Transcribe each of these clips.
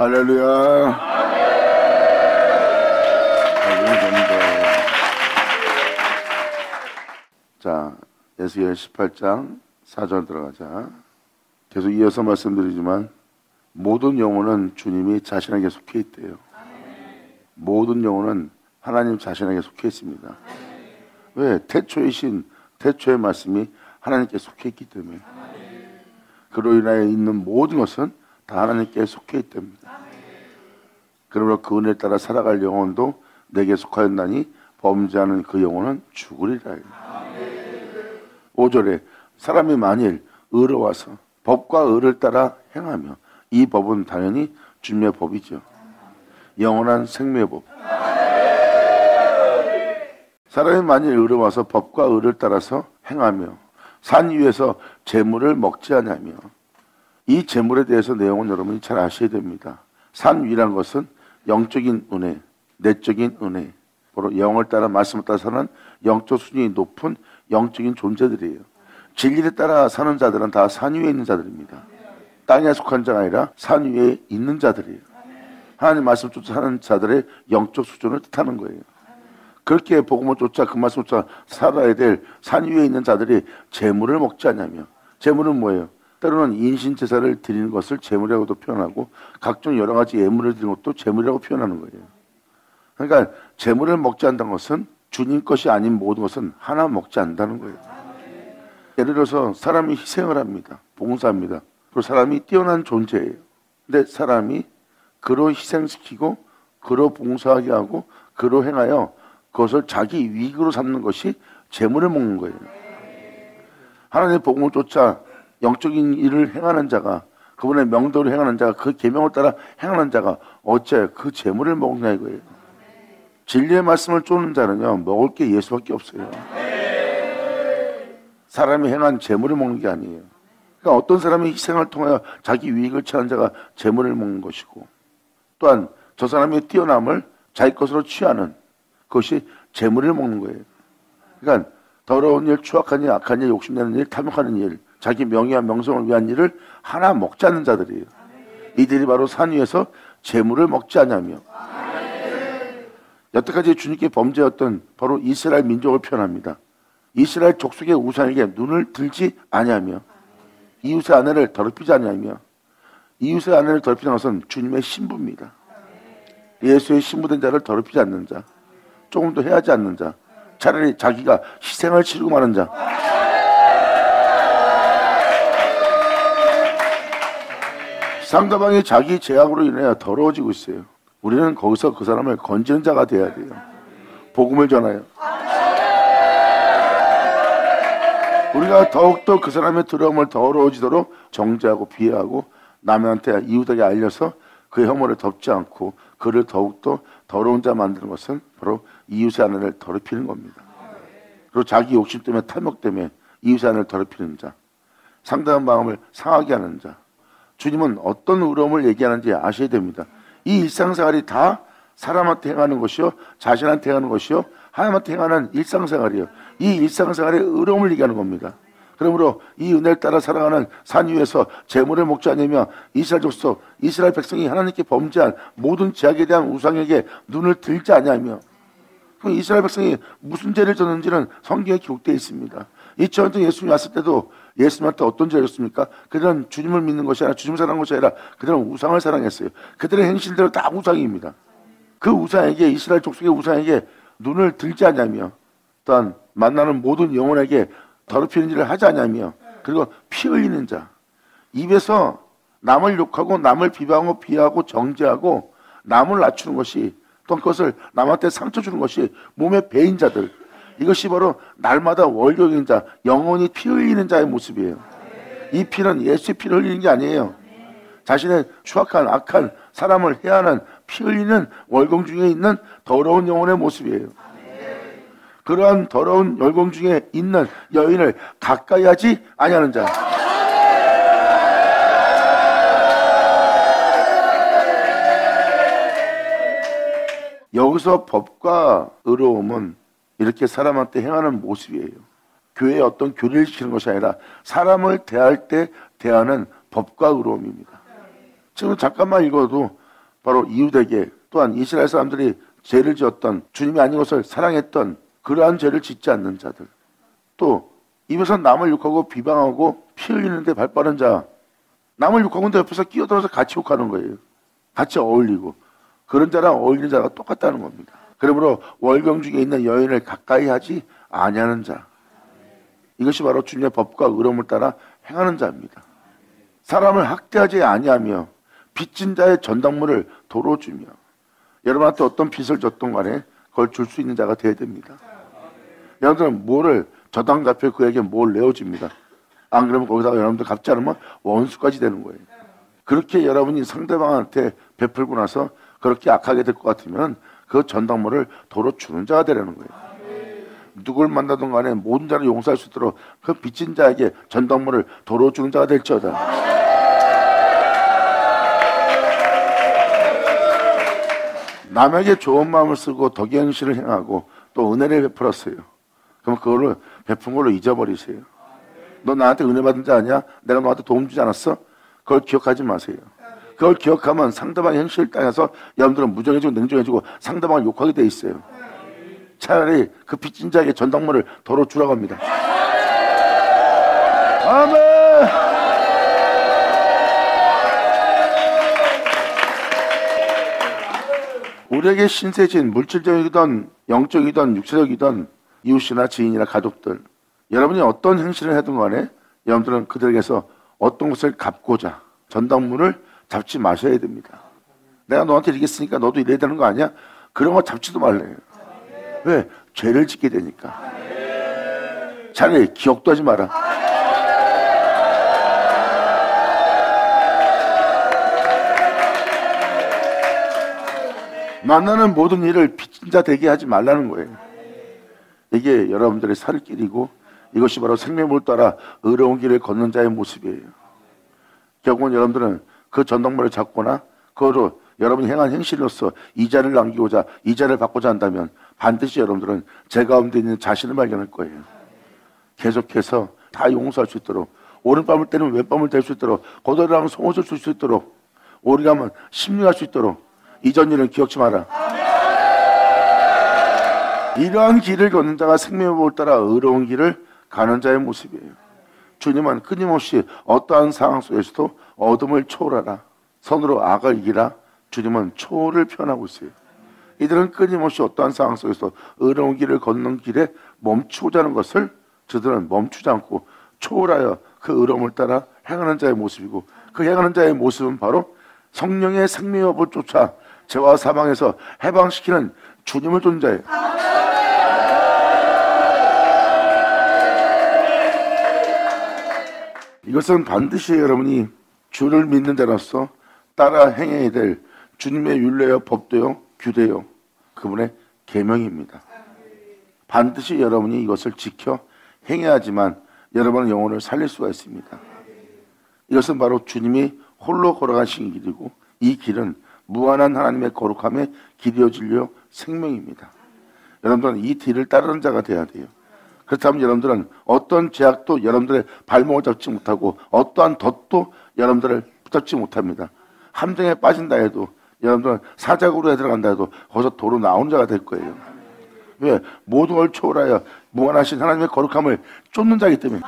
할렐루야. 자, 에스겔 18장 4절 들어가자. 계속 이어서 말씀드리지만 모든 영혼은 주님이 자신에게 속해 있대요. 모든 영혼은 하나님 자신에게 속해 있습니다. 왜? 태초이신 태초의 말씀이 하나님께 속해 있기 때문에. 그로 인하여 있는 모든 것은 다 하나님께 속해 있기 때문입니다. 그러므로 그 은혜에 따라 살아갈 영혼도 내게 속하였나니 범죄하는 그 영혼은 죽으리라. 5절에 사람이 만일 의로워서 법과 의를 따라 행하며, 이 법은 당연히 주님의 법이죠. 영원한 생명의 법. 사람이 만일 의로워서 법과 의를 따라서 행하며 산 위에서 재물을 먹지 않으며, 이 재물에 대해서 내용은 여러분이 잘 아셔야 됩니다. 산 위란 것은 영적인 은혜, 내적인 은혜, 바로 영을 따라 말씀을 따라 사는 영적 수준이 높은 영적인 존재들이에요. 진리에 따라 사는 자들은 다 산 위에 있는 자들입니다. 땅에 속한 자가 아니라 산 위에 있는 자들이에요. 하나님 말씀 쫓아 사는 자들의 영적 수준을 뜻하는 거예요. 그렇게 복음을 쫓아 그 말씀을 쫓아 살아야 될 산 위에 있는 자들이 재물을 먹지 않냐며. 재물은 뭐예요? 때로는 인신 제사를 드리는 것을 재물이라고도 표현하고, 각종 여러 가지 예물을 드리는 것도 재물이라고 표현하는 거예요. 그러니까 재물을 먹지 않는다는 것은 주님 것이 아닌 모든 것은 하나 먹지 않는다는 거예요. 예를 들어서 사람이 희생을 합니다. 봉사합니다. 그리고 사람이 뛰어난 존재예요. 근데 사람이 그로 희생시키고 그로 봉사하게 하고 그로 행하여 그것을 자기 이익으로 삼는 것이 재물을 먹는 거예요. 하나님의 복음을 쫓아 영적인 일을 행하는 자가, 그분의 명도를 행하는 자가, 그 계명을 따라 행하는 자가 어째 그 재물을 먹냐 이거예요. 진리의 말씀을 쫓는 자는요, 먹을 게 예수밖에 없어요. 사람이 행한 재물을 먹는 게 아니에요. 그러니까 어떤 사람이 희생을 통하여 자기 유익을 취하는 자가 재물을 먹는 것이고, 또한 저 사람의 뛰어남을 자기 것으로 취하는 그것이 재물을 먹는 거예요. 그러니까 더러운 일, 추악한 일, 악한 일, 욕심내는 일, 탐욕하는 일, 자기 명예와 명성을 위한 일을 하나 먹지 않는 자들이에요. 이들이 바로 산 위에서 재물을 먹지 않냐며. 여태까지 주님께 범죄였던 바로 이스라엘 민족을 표현합니다. 이스라엘 족속의 우상에게 눈을 들지 아니하며, 이웃의 아내를 더럽히지 아니하며. 이웃의 아내를 더럽히는 것은 주님의 신부입니다. 예수의 신부된 자를 더럽히지 않는 자, 조금도 해하지 않는 자, 차라리 자기가 희생을 치르고 마는 자. 상대방이 자기 죄악으로 인해 더러워지고 있어요. 우리는 거기서 그 사람을 건지는 자가 돼야 돼요. 복음을 전하여. 우리가 더욱더 그 사람의 더러움을 더러워지도록 정죄하고 비하하고 남한테 이웃에게 알려서 그의 혐오를 덮지 않고 그를 더욱더 더러운 자 만드는 것은 바로 이웃의 아내를 더럽히는 겁니다. 그리고 자기 욕심 때문에, 탐욕 때문에 이웃의 아내를 더럽히는 자, 상대방 마음을 상하게 하는 자. 주님은 어떤 의로움을 얘기하는지 아셔야 됩니다. 이 일상생활이 다 사람한테 행하는 것이요, 자신한테 행하는 것이요, 하나님한테 행하는 일상생활이에요. 이 일상생활의 의로움을 얘기하는 겁니다. 그러므로 이 은혜를 따라 살아가는 산 위에서 재물을 먹지 않으며 이스라엘 족속, 이스라엘 백성이 하나님께 범죄한 모든 죄악에 대한 우상에게 눈을 들지 아니하며. 이스라엘 백성이 무슨 죄를 졌는지는 성경에 기록되어 있습니다. 2000년 전 예수님이 왔을 때도 예수님한테 어떤 죄를 졌습니까? 그들은 주님을 믿는 것이 아니라, 주님을 사랑한 것이 아니라 그들은 우상을 사랑했어요. 그들의 행실대로 다 우상입니다. 그 우상에게, 이스라엘 족속의 우상에게 눈을 들지 않냐며, 또한 만나는 모든 영혼에게 더럽히는 일을 하지 않냐며, 그리고 피 흘리는 자, 입에서 남을 욕하고 남을 비방하고 비하하고 정죄하고 남을 낮추는 것이, 또 그것을 남한테 상처 주는 것이 몸에 배인 자들, 이것이 바로 날마다 월경인 자, 영원히 피 흘리는 자의 모습이에요. 이 피는 예수의 피를 흘리는 게 아니에요. 자신의 추악한 악한 사람을 해하는 피 흘리는 월경 중에 있는 더러운 영혼의 모습이에요. 그러한 더러운 열공 중에 있는 여인을 가까이 하지 아니하는 자. 여기서 법과 의로움은 이렇게 사람한테 행하는 모습이에요. 교회에 어떤 교리를 시키는 것이 아니라 사람을 대할 때 대하는 법과 의로움입니다. 지금 잠깐만 읽어도 바로 이웃에게 또한 이스라엘 사람들이 죄를 지었던 주님이 아닌 것을 사랑했던 그러한 죄를 짓지 않는 자들, 또 입에서 남을 욕하고 비방하고 피 흘리는데 발 빠른 자, 남을 욕하고 있는데 옆에서 끼어들어서 같이 욕하는 거예요. 같이 어울리고. 그런 자랑 어울리는 자가 똑같다는 겁니다. 그러므로 월경 중에 있는 여인을 가까이 하지 아니하는 자, 이것이 바로 주님의 법과 의로움을 따라 행하는 자입니다. 사람을 학대하지 아니하며 빚진 자의 전당물을 도로 주며, 여러분한테 어떤 빚을 졌던 간에 그걸 줄 수 있는 자가 되어야 됩니다. 여러분들은 뭐를 저당 잡혀 그에게 뭘 내어줍니다. 안 그러면 거기다가 여러분들 갚지 않으면 원수까지 되는 거예요. 그렇게 여러분이 상대방한테 베풀고 나서 그렇게 악하게 될 것 같으면 그 전당물을 도로 주는 자가 되라는 거예요. 누굴 만나든 간에 모든 자를 용서할 수 있도록 그 빚진 자에게 전당물을 도로 주는 자가 될지어다. 남에게 좋은 마음을 쓰고 덕의 행실을 행하고 또 은혜를 베풀었어요. 그럼 그걸로 베푼 걸로 잊어버리세요. 너 나한테 은혜 받은 자 아니야? 내가 너한테 도움 주지 않았어? 그걸 기억하지 마세요. 그걸 기억하면 상대방의 행실을 따라서 여러분들은 무정해지고 냉정해지고 상대방을 욕하게 돼 있어요. 차라리 그 빚진 자에게 전당물을 도로 주라고 합니다. 아멘. 우리에게 신세진, 물질적이든 영적이든 육체적이든 이웃이나 지인이나 가족들, 여러분이 어떤 행실을 하든 간에 여러분들은 그들에게서 어떤 것을 갚고자 전당물을 잡지 마셔야 됩니다. 내가 너한테 이렇게 했으니까 너도 이래야 되는 거 아니야? 그런 거 잡지도 말래요. 왜? 죄를 짓게 되니까. 차라리 기억도 하지 마라. 만나는 모든 일을 빚진 자 되게 하지 말라는 거예요. 이게 여러분들의 살 길이고 이것이 바로 생명을 따라 의로운 길을 걷는 자의 모습이에요. 결국은 여러분들은 그 전당물을 잡거나 그거로 여러분이 행한 행실로서 이자를 남기고자 이자를 받고자 한다면 반드시 여러분들은 제 가운데 있는 자신을 발견할 거예요. 계속해서 다 용서할 수 있도록, 오른밤을 때리면 왼밤을 댈 수 있도록, 고도를 하면 속옷을 줄 수 있도록, 오리가 하면 심리할 수 있도록, 이전 일은 기억지 마라. 이러한 길을 걷는 자가 생명의 법을 따라 의로운 길을 가는 자의 모습이에요. 주님은 끊임없이 어떠한 상황 속에서도 어둠을 초월하라, 선으로 악을 이기라. 주님은 초월을 표현하고 있어요. 이들은 끊임없이 어떠한 상황 속에서 의로운 길을 걷는 길에 멈추고자 하는 것을 저들은 멈추지 않고 초월하여 그 의로움을 따라 행하는 자의 모습이고, 그 행하는 자의 모습은 바로 성령의 생명의 법을 쫓아 죄와 사망에서 해방시키는 주님을 존재해요. 이것은 반드시 여러분이 주를 믿는 자로서 따라 행해야 될 주님의 율례요, 법도요, 규례요, 그분의 계명입니다. 반드시 여러분이 이것을 지켜 행해야지만 여러분의 영혼을 살릴 수가 있습니다. 이것은 바로 주님이 홀로 걸어가신 길이고, 이 길은 무한한 하나님의 거룩함의 길이요 진리요 생명입니다. 여러분들은 이 길을 따르는 자가 되어야 돼요. 그렇다면 여러분들은 어떤 제약도 여러분들의 발목을 잡지 못하고 어떠한 덫도 여러분들을 붙잡지 못합니다. 함정에 빠진다 해도, 여러분들은 사자구로에 들어간다 해도 거기서 도로 나오는 자가 될 거예요. 왜? 모든 걸 초월하여 무한하신 하나님의 거룩함을 쫓는 자이기 때문에.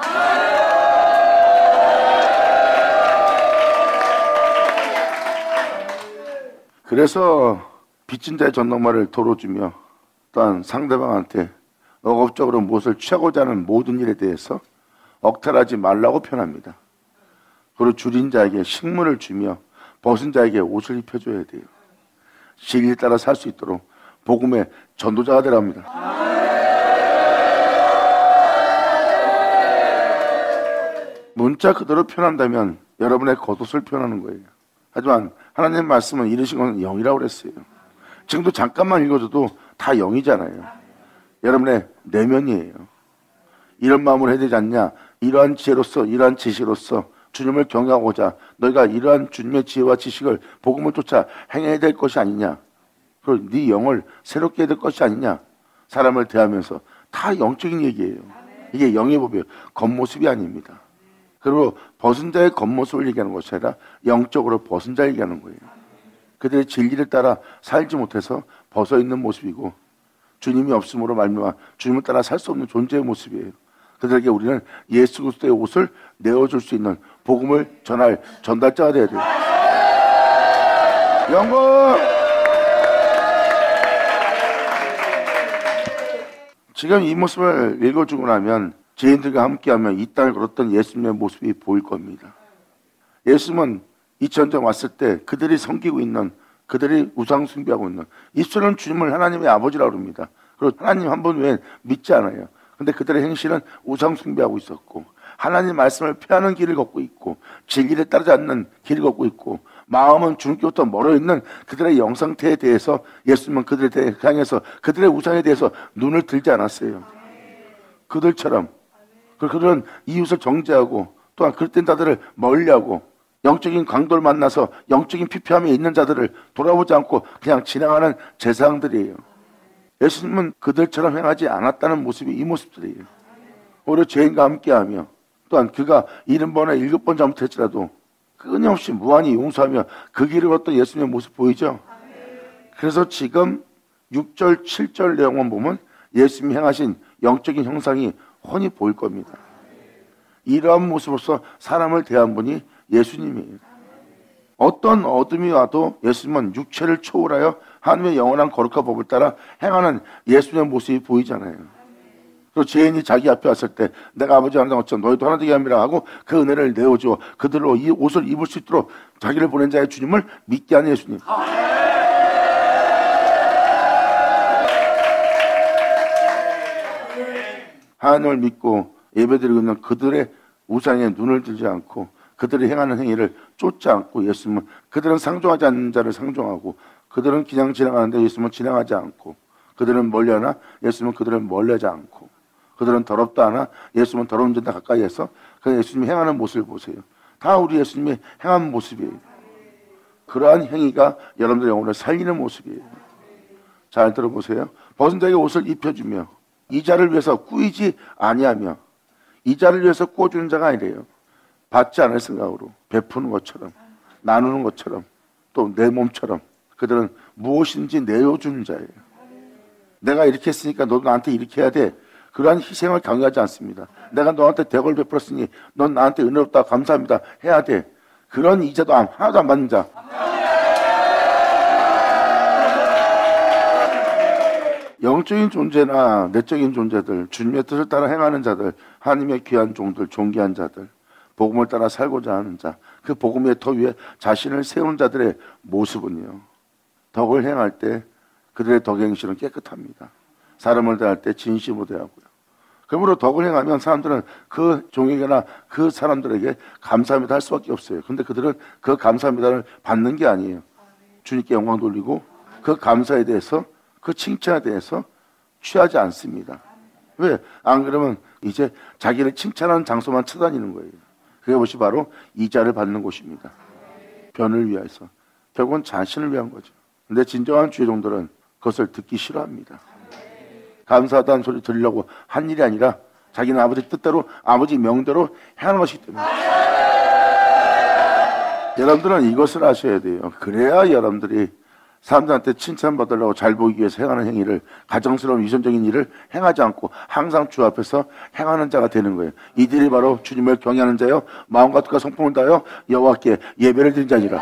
그래서 빚진 자의 전당말을 도로 주며 또한 상대방한테 억압적으로 무엇을 취하고자 하는 모든 일에 대해서 억탈하지 말라고 표현합니다. 그리고 줄인 자에게 식물을 주며 벗은 자에게 옷을 입혀줘야 돼요. 진리에 따라 살 수 있도록 복음의 전도자가 되라 합니다. 문자 그대로 표현한다면 여러분의 겉옷을 표현하는 거예요. 하지만 하나님의 말씀은 이르신 것은 영이라고 그랬어요. 지금도 잠깐만 읽어줘도 다 영이잖아요. 여러분의 내면이에요. 이런 마음으로 해야 되지 않냐? 이러한 지혜로서, 이러한 지식으로서 주님을 경외하고자 너희가 이러한 주님의 지혜와 지식을 복음을 쫓아 행해야 될 것이 아니냐? 그리고 네 영을 새롭게 해야 될 것이 아니냐? 사람을 대하면서 다 영적인 얘기예요. 이게 영의 법이에요. 겉모습이 아닙니다. 그리고 벗은 자의 겉모습을 얘기하는 것이 아니라 영적으로 벗은 자 얘기하는 거예요. 그들의 진리를 따라 살지 못해서 벗어있는 모습이고 주님이 없음으로 말미암아 주님을 따라 살 수 없는 존재의 모습이에요. 그들에게 우리는 예수 그리스도의 옷을 내어줄 수 있는 복음을 전할 전달자가 되어야 돼요. 영광! 지금 이 모습을 읽어주고 나면 죄인들과 함께하면 이 땅을 걸었던 예수님의 모습이 보일 겁니다. 예수님은 2000년 왔을 때 그들이 섬기고 있는, 그들이 우상 숭배하고 있는 이스라엘은 주님을 하나님의 아버지라고 합니다. 그리고 하나님 한 분 외에 믿지 않아요. 근데 그들의 행실은 우상 숭배하고 있었고 하나님 말씀을 피하는 길을 걷고 있고 진리를 따르지 않는 길을 걷고 있고 마음은 주님께부터 멀어 있는 그들의 영상태에 대해서 예수님은 그들에 향해서 그들의 우상에 대해서 눈을 들지 않았어요. 그들처럼 그들은 이웃을 정죄하고 또한 그릇된 자들을 멀리하고 영적인 강도를 만나서 영적인 피폐함에 있는 자들을 돌아보지 않고 그냥 지나가는 제사장들이에요. 예수님은 그들처럼 행하지 않았다는 모습이 이 모습들이에요. 오히려 죄인과 함께하며 또한 그가 70번에 7번 잘못했지라도 끊임없이 무한히 용서하며 그 길을 걷던 예수님의 모습 보이죠? 그래서 지금 6절, 7절 내용만 보면 예수님이 행하신 영적인 형상이 훤히 보일 겁니다. 이러한 모습으로서 사람을 대한 분이 예수님이에요. 어떤 어둠이 와도 예수님은 육체를 초월하여 하나님의 영원한 거룩한 법을 따라 행하는 예수님의 모습이 보이잖아요. 또 죄인이 자기 앞에 왔을 때 내가 아버지 하나님 어쩜 너희도 하나 되게 함이라 하고 그 은혜를 내어주어 그들로 이 옷을 입을 수 있도록 자기를 보낸 자의 주님을 믿게 하는 예수님. 하나님을 믿고 예배드리고 있는 그들의 우상에 눈을 들지 않고 그들이 행하는 행위를 쫓지 않고 예수님은 그들은 상종하지 않는 자를 상종하고 그들은 그냥 지나가는데 예수님은 지나가지 않고 그들은 멀리하나 예수님은 그들은 멀리하지 않고 그들은 더럽다 하나 예수님은 더러운 자들 가까이 해서 그 예수님이 행하는 모습을 보세요. 다 우리 예수님이 행한 모습이에요. 그러한 행위가 여러분들의 영혼을 살리는 모습이에요. 잘 들어보세요. 벗은 자에게 옷을 입혀주며 이 자를 위해서 꾸이지 아니하며 이 자를 위해서 꾸어주는 자가 아니래요. 받지 않을 생각으로 베푸는 것처럼 나누는 것처럼 또 내 몸처럼 그들은 무엇인지 내어주는 자예요. 내가 이렇게 했으니까 너도 나한테 이렇게 해야 돼. 그러한 희생을 강요하지 않습니다. 내가 너한테 대걸 베풀었으니 넌 나한테 은혜롭다 감사합니다 해야 돼. 그런 이자도 하나도 안 받는 자. 영적인 존재나 내적인 존재들, 주님의 뜻을 따라 행하는 자들, 하나님의 귀한 종들, 존귀한 자들, 복음을 따라 살고자 하는 자, 그 복음의 터 위에 자신을 세우는 자들의 모습은요, 덕을 행할 때 그들의 덕 행실은 깨끗합니다. 사람을 대할 때 진심으로 대하고요. 그러므로 덕을 행하면 사람들은 그 종에게나 그 사람들에게 감사합니다 할 수밖에 없어요. 그런데 그들은 그 감사합니다를 받는 게 아니에요. 주님께 영광 돌리고 그 감사에 대해서 그 칭찬에 대해서 취하지 않습니다. 왜? 안 그러면 이제 자기를 칭찬하는 장소만 찾아다니는 거예요. 그것이 바로 이자를 받는 곳입니다. 변을 위해서. 결국은 자신을 위한 거죠. 근데 진정한 주의 종들은 그것을 듣기 싫어합니다. 감사하다는 소리 들으려고 한 일이 아니라 자기는 아버지 뜻대로 아버지 명대로 행하는 것이기 때문에 여러분들은 이것을 아셔야 돼요. 그래야 여러분들이 사람들한테 칭찬받으려고 잘 보이기 위해서 행하는 행위를 가정스러운 위선적인 일을 행하지 않고 항상 주 앞에서 행하는 자가 되는 거예요. 이들이 바로 주님을 경외하는 자요 마음과 뜻과 성품을 다하여 여호와께 예배를 드린 자니라.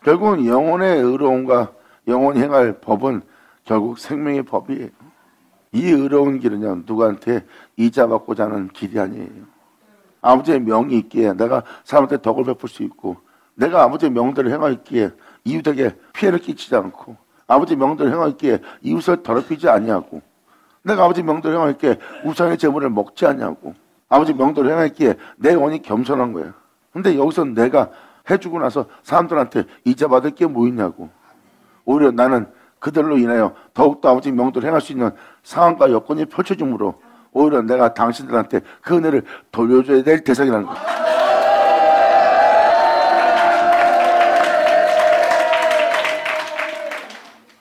결국은 영혼의 의로움과 영혼이 행할 법은 결국 생명의 법이에요. 이 의로운 길은요 누구한테 이자 받고자 하는 길이 아니에요. 아버지의 명이 있기에 내가 사람한테 덕을 베풀 수 있고 내가 아버지의 명대로 행하기에 이웃에게 피해를 끼치지 않고 아버지의 명대로 행하기에 이웃을 더럽히지 아니하고 내가 아버지의 명대로 행하기에 우상의 재물을 먹지 아니하고 아버지의 명대로 행하기에 내 영혼이 겸손한 거야. 근데 여기서 내가 해주고 나서 사람들한테 이자 받을 게 뭐 있냐고. 오히려 나는 그들로 인하여 더욱더 아버지 명도를 행할 수 있는 상황과 여건이 펼쳐지므로 오히려 내가 당신들한테 그 은혜를 돌려줘야 될 대상이라는 거예요.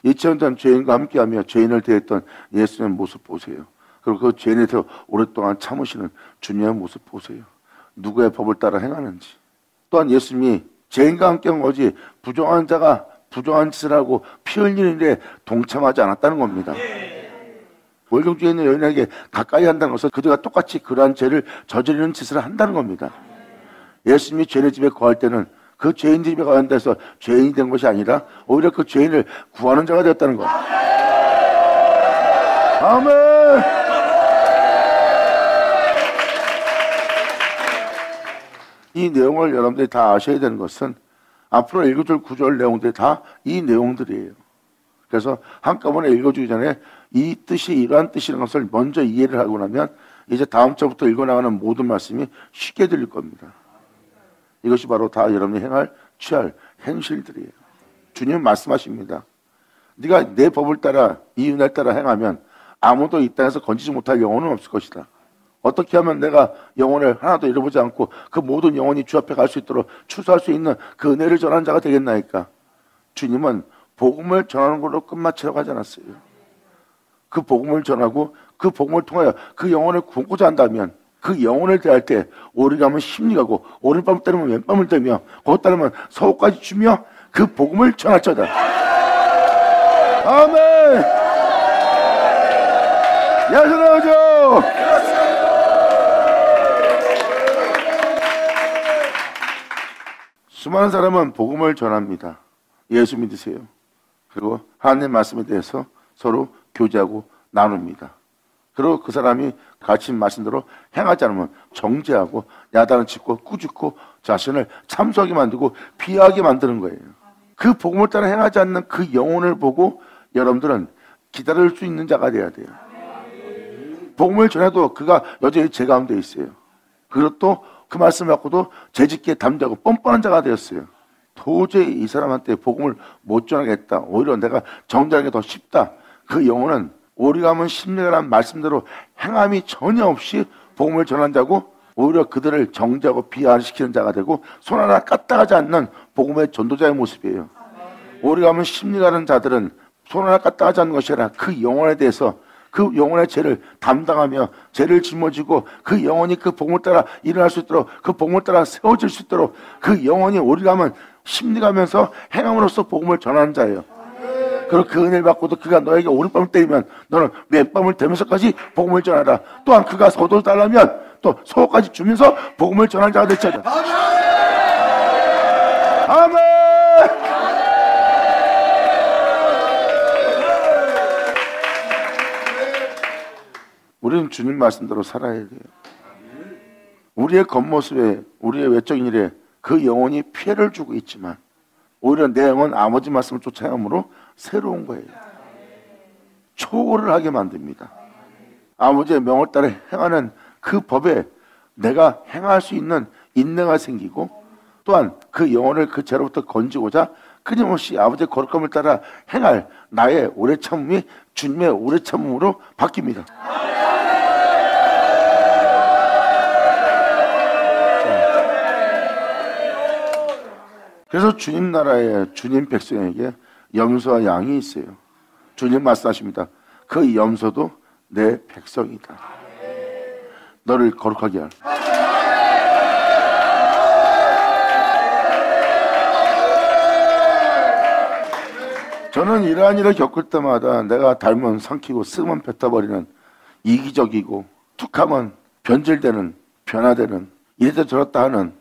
2000년 전 죄인과 함께하며 죄인을 대했던 예수님의 모습 보세요. 그리고 그 죄인에 대해서 오랫동안 참으시는 주님의 모습 보세요. 누구의 법을 따라 행하는지. 또한 예수님이 죄인과 함께 한 거지 부정한 자가 부정한 짓을 하고 피 흘리는 일에 동참하지 않았다는 겁니다. 월경주에 있는 여인에게 가까이 한다는 것은 그들과 똑같이 그러한 죄를 저지르는 짓을 한다는 겁니다. 예수님이 죄인의 집에 거할 때는 그 죄인 집에 거한다 해서 죄인이 된 것이 아니라 오히려 그 죄인을 구하는 자가 되었다는 것. 아멘. 이 내용을 여러분들이 다 아셔야 되는 것은 앞으로 읽어줄 구절 내용들이 다 이 내용들이에요. 그래서 한꺼번에 읽어주기 전에 이 뜻이 이러한 뜻이라는 것을 먼저 이해를 하고 나면 이제 다음 주부터 읽어나가는 모든 말씀이 쉽게 들릴 겁니다. 이것이 바로 다 여러분이 행할, 취할 행실들이에요. 주님은 말씀하십니다. 네가 내 법을 따라 이 은혜를 따라 행하면 아무도 이 땅에서 건지지 못할 영혼은 없을 것이다. 어떻게 하면 내가 영혼을 하나도 잃어보지 않고 그 모든 영혼이 주 앞에 갈 수 있도록 추수할 수 있는 그 은혜를 전하는 자가 되겠나이까? 주님은 복음을 전하는 걸로 끝마치라고 하지 않았어요. 그 복음을 전하고 그 복음을 통하여 그 영혼을 구원고자 한다면 그 영혼을 대할 때 오리가면 심리가고 오른밤을 때리면 왼밤을 때며 그것 따르면 서울까지 주며 그 복음을 전할지어다. 아멘. 야선하죠. 수많은 사람은 복음을 전합니다. 예수 믿으세요. 그리고 하나님의 말씀에 대해서 서로 교제하고 나눕니다. 그리고 그 사람이 가르친 말씀대로 행하지 않으면 정죄하고 야단을 치고 꾸짖고 자신을 참소하게 만들고 비하하게 만드는 거예요. 그 복음을 따라 행하지 않는 그 영혼을 보고 여러분들은 기다릴 수 있는 자가 돼야 돼요. 복음을 전해도 그가 여전히 죄 가운데 있어요. 그리고 또 그 말씀을 갖고도 죄짓기에 담대하고 뻔뻔한 자가 되었어요. 도저히 이 사람한테 복음을 못 전하겠다. 오히려 내가 정죄하는 게 더 쉽다. 그 영혼은 오리가면 심리가란 말씀대로 행함이 전혀 없이 복음을 전한 자고 오히려 그들을 정죄하고 비하시키는 자가 되고 손 하나 까딱하지 않는 복음의 전도자의 모습이에요. 오리가면 심리가는 자들은 손 하나 까딱하지 않는 것이 아니라 그 영혼에 대해서 그 영혼의 죄를 담당하며 죄를 짊어지고 그 영혼이 그 복음을 따라 일어날 수 있도록 그 복음을 따라 세워질 수 있도록 그 영혼이 오리가면 심리가면서 행함으로써 복음을 전하는 자예요. 그리고 그 은혜를 받고도 그가 너에게 오른밤을 때리면 너는 왼밤을 대면서까지 복음을 전하라. 또한 그가 서도를 달라면 또 소까지 주면서 복음을 전하는 자가 될지어다. 아멘. 우리는 주님 말씀대로 살아야 돼요. 우리의 겉모습에 우리의 외적인 일에 그 영혼이 피해를 주고 있지만 오히려 내 영혼 아버지 말씀을 쫓아 행함으로 새로운 거예요. 초월을 하게 만듭니다. 아버지의 명을 따라 행하는 그 법에 내가 행할 수 있는 인내가 생기고 또한 그 영혼을 그 죄로부터 건지고자 끊임없이 아버지의 거룩함을 따라 행할 나의 오래 참음이 주님의 오래 참음으로 바뀝니다. 그래서 주님 나라에 주님 백성에게 염소와 양이 있어요. 주님 말씀하십니다. 그 염소도 내 백성이다. 너를 거룩하게 할. 저는 이러한 일을 겪을 때마다 내가 닮은 삼키고 쓰면 뱉어버리는 이기적이고 툭하면 변질되는 변화되는 이랬다 저랬다 하는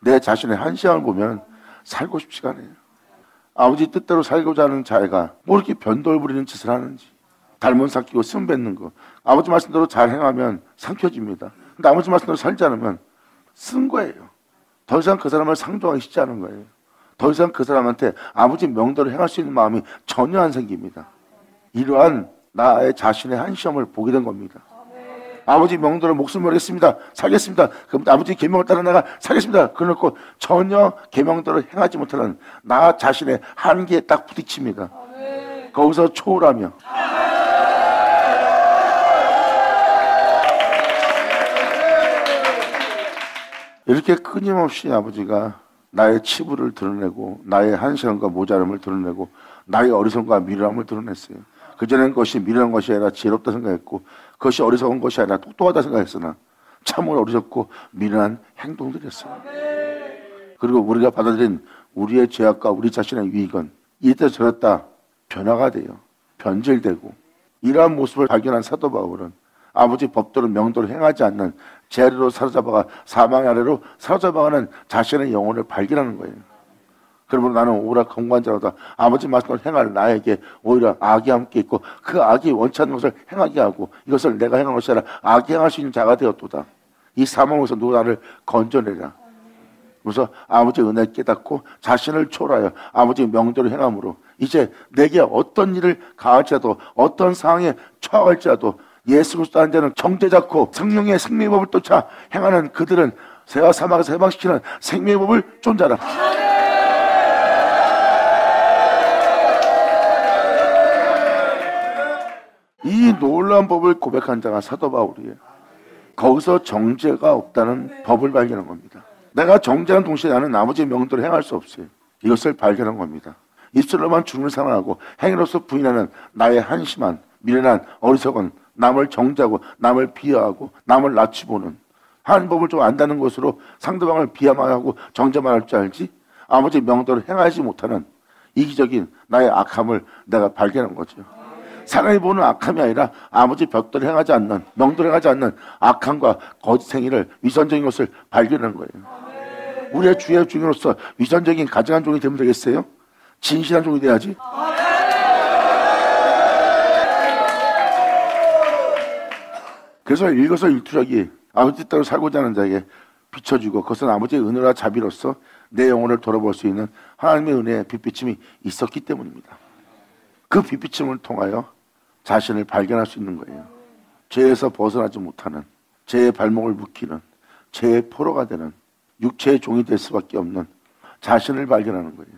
내 자신의 한시함을 보면 살고 싶지가 않아요. 아버지 뜻대로 살고자 하는 자애가 뭐 이렇게 변돌 부리는 짓을 하는지 닮은 삼키고 쓰면 뱉는 거 아버지 말씀대로 잘 행하면 삼켜집니다. 근데 아버지 말씀대로 살지 않으면 쓴 거예요. 더 이상 그 사람을 상종하기 쉽지 않은 거예요. 더 이상 그 사람한테 아버지 명대로 행할 수 있는 마음이 전혀 안 생깁니다. 이러한 나의 자신의 한시험을 보게 된 겁니다. 아버지 명대로 목숨을 걸겠습니다. 살겠습니다. 그럼 아버지 계명을 따라 나가 살겠습니다. 그래놓고 전혀 계명대로 행하지 못하는 나 자신의 한계에 딱 부딪힙니다. 거기서 초월하며 이렇게 끊임없이 아버지가 나의 치부를 드러내고 나의 한시험과 모자람을 드러내고 나의 어리석음과 미련함을 드러냈어요. 그전엔 것이 미련한 것이 아니라 지혜롭다 생각했고 그것이 어리석은 것이 아니라 똑똑하다 생각했으나 참으로 어리석고 미련한 행동들이었어요. 그리고 우리가 받아들인 우리의 죄악과 우리 자신의 유익은 이때 저랬다 변화가 돼요. 변질되고 이러한 모습을 발견한 사도 바울은 아버지 법도를 명도를 행하지 않는 죄로 사로잡아가 사망 아래로 사로잡아가는 자신의 영혼을 발견하는 거예요. 그러므로 나는 오라 건관자로다. 아버지 말씀을 행할 나에게 오히려 악이 함께 있고 그 악이 원치 않는 것을 행하게 하고 이것을 내가 행한 것이 아니라 악이 행할 수 있는 자가 되었도다. 이 사망에서 누가 나를 건져내라. 그래서 아버지의 은혜를 깨닫고 자신을 초월하여 아버지의 명대로 행함으로 이제 내게 어떤 일을 가할지라도 어떤 상황에 처할지라도 예수 그리스도 한 자는 정죄 잡고 성령의 생명의 법을 쫓아 행하는 그들은 새와 사막에서 해방시키는 생명의 법을 쫓아라. 이 놀라운 법을 고백한 자가 사도 바울이에요. 거기서 정죄가 없다는 법을 발견한 겁니다. 내가 정죄하는 동시에 나는 아버지의 명도를 행할 수 없어요. 이것을 발견한 겁니다. 입술로만 주님을 사랑하고 행위로서 부인하는 나의 한심한 미련한 어리석은 남을 정죄하고 남을 비하하고 남을 낮추보는 하나님 법을 좀 안다는 것으로 상대방을 비하만 하고 정죄만 할 줄 알지 아버지의 명도를 행하지 못하는 이기적인 나의 악함을 내가 발견한 거죠. 사람이 보는 악함이 아니라 아버지 벽돌을 행하지 않는 명도를 행하지 않는 악함과 거짓 행위를 위선적인 것을 발견한 거예요. 우리의 주의 종으로서 위선적인 가증한 종이 되면 되겠어요? 진실한 종이 돼야지. 그래서 일거수일투족이 아버지 뜻대로 살고자 하는 자에게 비춰주고 그것은 아버지의 은혜와 자비로서 내 영혼을 돌아볼 수 있는 하나님의 은혜의 빛비침이 있었기 때문입니다. 그 빛비침을 통하여 자신을 발견할 수 있는 거예요. 죄에서 벗어나지 못하는 죄의 발목을 묶이는 죄의 포로가 되는 육체의 종이 될 수밖에 없는 자신을 발견하는 거예요.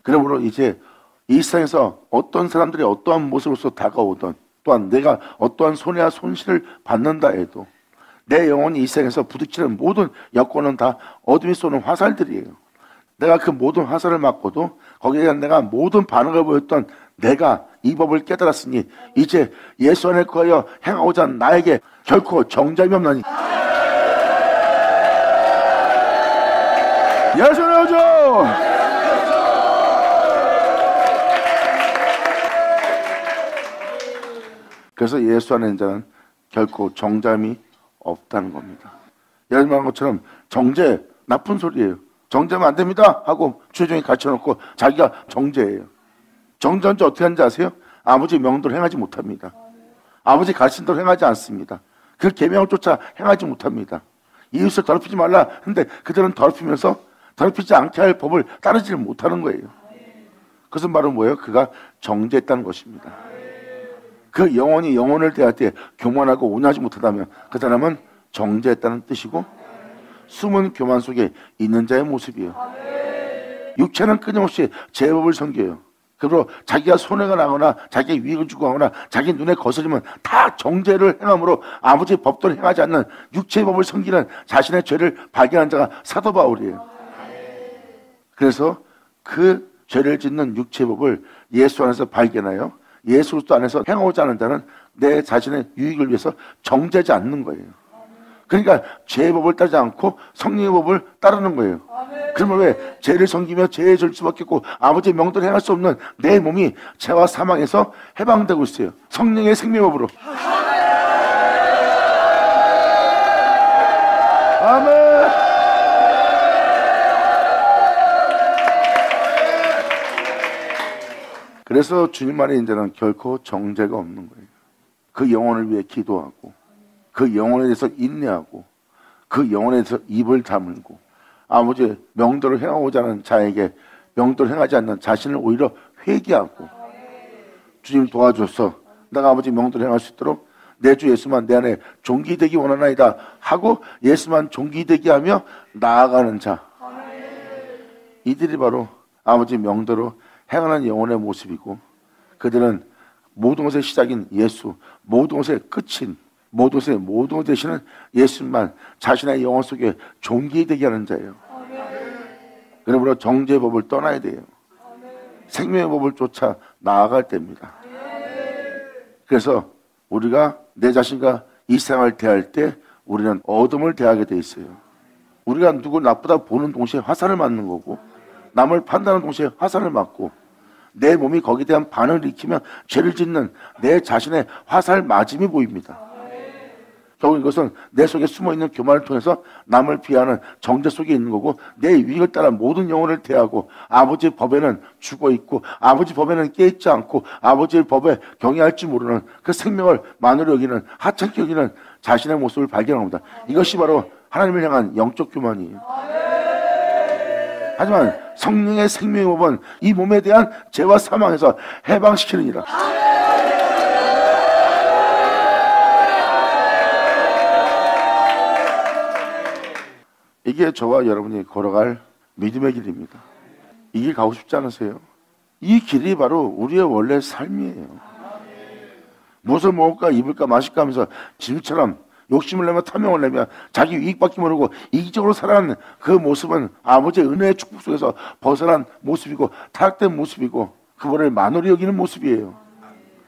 그러므로 이제 이 세상에서 어떤 사람들이 어떠한 모습으로서 다가오던 또한 내가 어떠한 손해와 손실을 받는다 해도 내 영혼이 이 세상에서 부딪히는 모든 여건은 다 어둠이 쏘는 화살들이에요. 내가 그 모든 화살을 맞고도 거기에 대한 내가 모든 반응을 보였던 내가 이 법을 깨달았으니 이제 예수 안에 거하여 행하고자 하는 나에게 결코 정죄함이 없나니 예수 안에 오죠. 그래서 예수 안에 있는 자는 결코 정죄함이 없다는 겁니다. 예를 들면 것처럼 정죄 나쁜 소리예요. 정죄하면 안 됩니다 하고 최종에 갇혀놓고 자기가 정죄예요. 정죄한 지 어떻게 하는지 아세요? 아버지 명도를 행하지 못합니다. 아버지 가르친 대로 행하지 않습니다. 그 계명을 쫓아 행하지 못합니다. 이웃을 더럽히지 말라 했는데 그들은 더럽히면서 더럽히지 않게 할 법을 따르지 못하는 거예요. 그것은 바로 뭐예요? 그가 정죄했다는 것입니다. 그 영혼이 영혼을 대할 때 교만하고 온유하지 못하다면 그 사람은 정죄했다는 뜻이고 숨은 교만 속에 있는 자의 모습이에요. 육체는 끊임없이 제법을 섬겨요. 그리고 자기가 손해가 나거나 자기의 유익을 주고 하거나 자기 눈에 거슬리면 다 정죄를 행함으로 아버지의 법도를 행하지 않는 육체의 법을 섬기는 자신의 죄를 발견한 자가 사도 바울이에요. 그래서 그 죄를 짓는 육체의 법을 예수 안에서 발견하여 예수 그리스도 안에서 행하고자 하는 자는 내 자신의 유익을 위해서 정죄하지 않는 거예요. 그러니까 죄의 법을 따르지 않고 성령의 법을 따르는 거예요. 그러면 왜 죄를 섬기며 죄의 죄를 수밖에 없고 아버지의 명도를 행할 수 없는 내 몸이 죄와 사망에서 해방되고 있어요. 성령의 생명법으로. 아멘. 그래서 주님 안에 있는 자는 결코 정죄가 없는 거예요. 그 영혼을 위해 기도하고 그 영혼에 대해서 인내하고 그 영혼에 대해서 입을 다물고 아버지의 명도를 행하고자 하는 자에게 명도를 행하지 않는 자신을 오히려 회개하고 주님 도와줘서 내가 아버지 명도를 행할 수 있도록 내 주 예수만 내 안에 존귀되기 원하나이다 하고 예수만 존귀되게 하며 나아가는 자, 이들이 바로 아버지 명도로 행하는 영혼의 모습이고 그들은 모든 것의 시작인 예수, 모든 것의 끝인 모든 것 되시는 예수만 자신의 영혼 속에 존귀되게 하는 자예요. 그러므로 정죄의 법을 떠나야 돼요. 생명의 법을 쫓아 나아갈 때입니다. 그래서 우리가 내 자신과 이 세상을 대할 때 우리는 어둠을 대하게 돼 있어요. 우리가 누구 나쁘다 보는 동시에 화살을 맞는 거고, 남을 판단하는 동시에 화살을 맞고, 내 몸이 거기에 대한 반응을 일으키면 죄를 짓는 내 자신의 화살 맞음이 보입니다. 결국 이것은 내 속에 숨어있는 교만을 통해서 남을 피하는 정죄 속에 있는 거고, 내 유익을 따라 모든 영혼을 대하고, 아버지의 법에는 죽어있고 아버지 법에는 깨있지 않고 아버지의 법에 경외할 줄 모르는 그 생명을 만으로 여기는, 하찮게 여기는 자신의 모습을 발견합니다. 이것이 바로 하나님을 향한 영적 교만이에요. 하지만 성령의 생명의 법은 이 몸에 대한 죄와 사망에서 해방시키느니라. 이게 저와 여러분이 걸어갈 믿음의 길입니다. 이 길 가고 싶지 않으세요? 이 길이 바로 우리의 원래 삶이에요. 무엇을 먹을까 입을까 마실까 하면서 진우처럼 욕심을 내며 탐욕을 내며 자기 이익받기 모르고 이기적으로 살아가는 그 모습은 아버지의 은혜의 축복 속에서 벗어난 모습이고 타락된 모습이고 그분을 만홀히 여기는 모습이에요.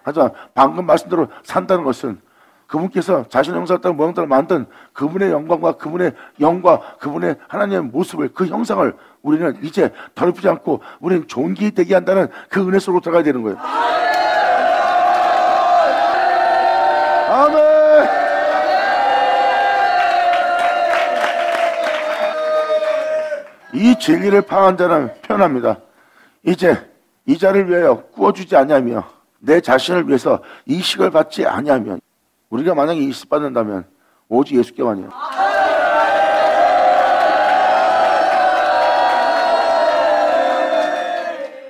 하지만 방금 말씀대로 산다는 것은 그분께서 자신의 형상을 따라 모양 따라 만든 그분의 영광과 그분의 영과 그분의 하나님의 모습을, 그 형상을 우리는 이제 더럽히지 않고 우리는 존귀 되게 한다는 그 은혜 속으로 들어가야 되는 거예요. 아멘. 이 진리를 파악한 자는 편합니다. 이제 이 자를 위하여 구워주지 아니하며 내 자신을 위해서 이식을 받지 아니하며. 우리가 만약에 이식 받는다면 오직 예수께만이에요.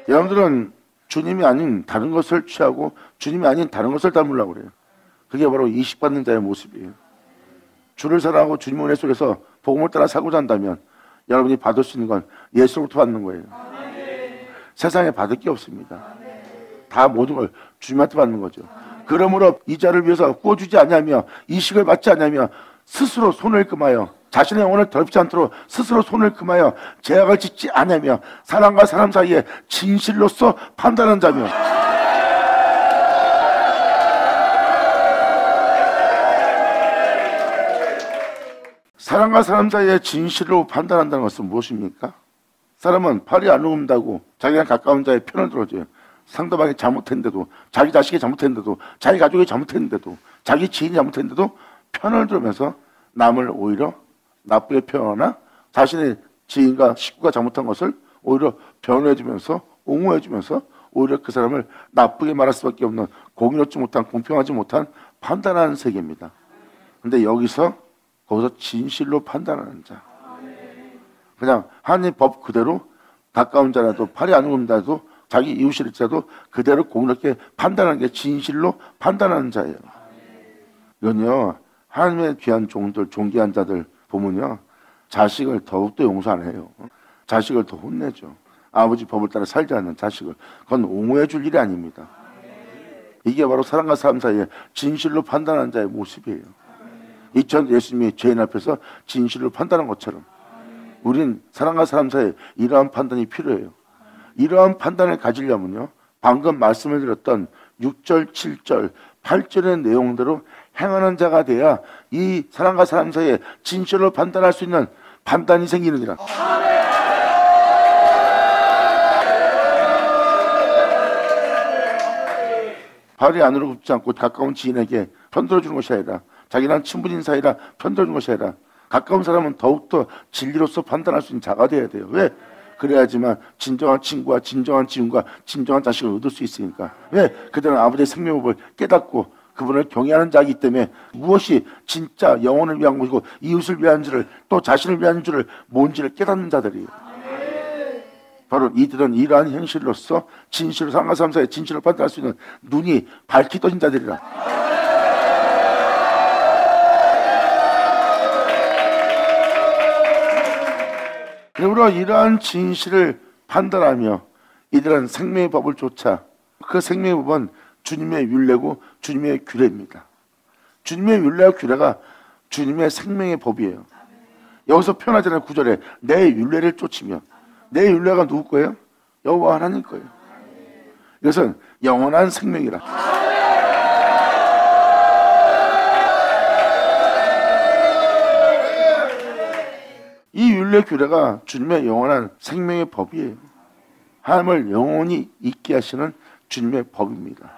여러분들은 주님이 아닌 다른 것을 취하고 주님이 아닌 다른 것을 닮으려고 그래요. 그게 바로 이식 받는 자의 모습이에요. 주를 사랑하고 주님 은혜 속에서 복음을 따라 살고자 한다면 여러분이 받을 수 있는 건 예수로부터 받는 거예요. 세상에 받을 게 없습니다. 다 모든 걸 주님한테 받는 거죠. 그러므로 이 자를 위해서 구워주지 아니하며 이식을 받지 아니하며 스스로 손을 금하여 자신의 영혼을 더럽히지 않도록 스스로 손을 금하여 죄악을 짓지 아니하며 사람과 사람 사이에 진실로서 판단하는 자며. 사람과 사람 사이에 진실로 판단한다는 것은 무엇입니까? 사람은 팔이 안 녹는다고 자기랑 가까운 자의 편을 들어줘요. 상대방이 잘못했는데도, 자기 자식이 잘못했는데도, 자기 가족이 잘못했는데도, 자기 지인이 잘못했는데도 편을 들으면서 남을 오히려 나쁘게 표현하나 자신의 지인과 식구가 잘못한 것을 오히려 변호해주면서 옹호해주면서 오히려 그 사람을 나쁘게 말할 수밖에 없는 공의롭지 못한, 공평하지 못한 판단하는 세계입니다. 근데 거기서 진실로 판단하는 자, 그냥 하나님 법 그대로 가까운 자라도 팔이 안 녹는다도 자기 이웃일지라도 그대로 공의롭게 판단하는 게 진실로 판단하는 자예요. 이건요, 하나님의 귀한 종들, 존귀한 자들 보면요, 자식을 더욱더 용서 안 해요. 자식을 더 혼내죠. 아버지 법을 따라 살지 않는 자식을. 그건 옹호해 줄 일이 아닙니다. 이게 바로 사람과 사람 사이에 진실로 판단하는 자의 모습이에요. 이처럼 예수님이 죄인 앞에서 진실로 판단한 것처럼 우린 사람과 사람 사이에 이러한 판단이 필요해요. 이러한 판단을 가지려면요, 방금 말씀을 드렸던 6절, 7절, 8절의 내용대로 행하는 자가 돼야 이 사람과 사람 사이에 진실로 판단할 수 있는 판단이 생기느니라. 발이 안으로 굽지 않고 가까운 지인에게 편들어주는 것이 아니라, 자기랑 친분인 사이라 편들어주는 것이 아니라, 가까운 사람은 더욱더 진리로서 판단할 수 있는 자가 돼야 돼요. 왜? 그래야지만 진정한 친구와 진정한 지인과 진정한 자식을 얻을 수 있으니까. 왜? 그들은 아버지의 생명법을 깨닫고 그분을 경외하는 자이기 때문에 무엇이 진짜 영혼을 위한 것이고 이웃을 위한 줄을, 또 자신을 위한 줄을 뭔지를 깨닫는 자들이에요. 바로 이들은 이러한 현실로서 진실로 사람과 사람 사이에 진실을 판단할 수 있는 눈이 밝히 떠진 자들이라. 그러므로 이러한 진실을 판단하며 이들은 생명의 법을 쫓아, 그 생명의 법은 주님의 율례고 주님의 규례입니다. 주님의 율례와 규례가 주님의 생명의 법이에요. 여기서 표현하잖아요. 9절에 내 율례를 쫓으며. 내 율례가 누구 거예요? 여호와 하나님 거예요. 이것은 영원한 생명이라. 율례 규례가 주님의 영원한 생명의 법이에요. 하나님을 영원히 있게 하시는 주님의 법입니다.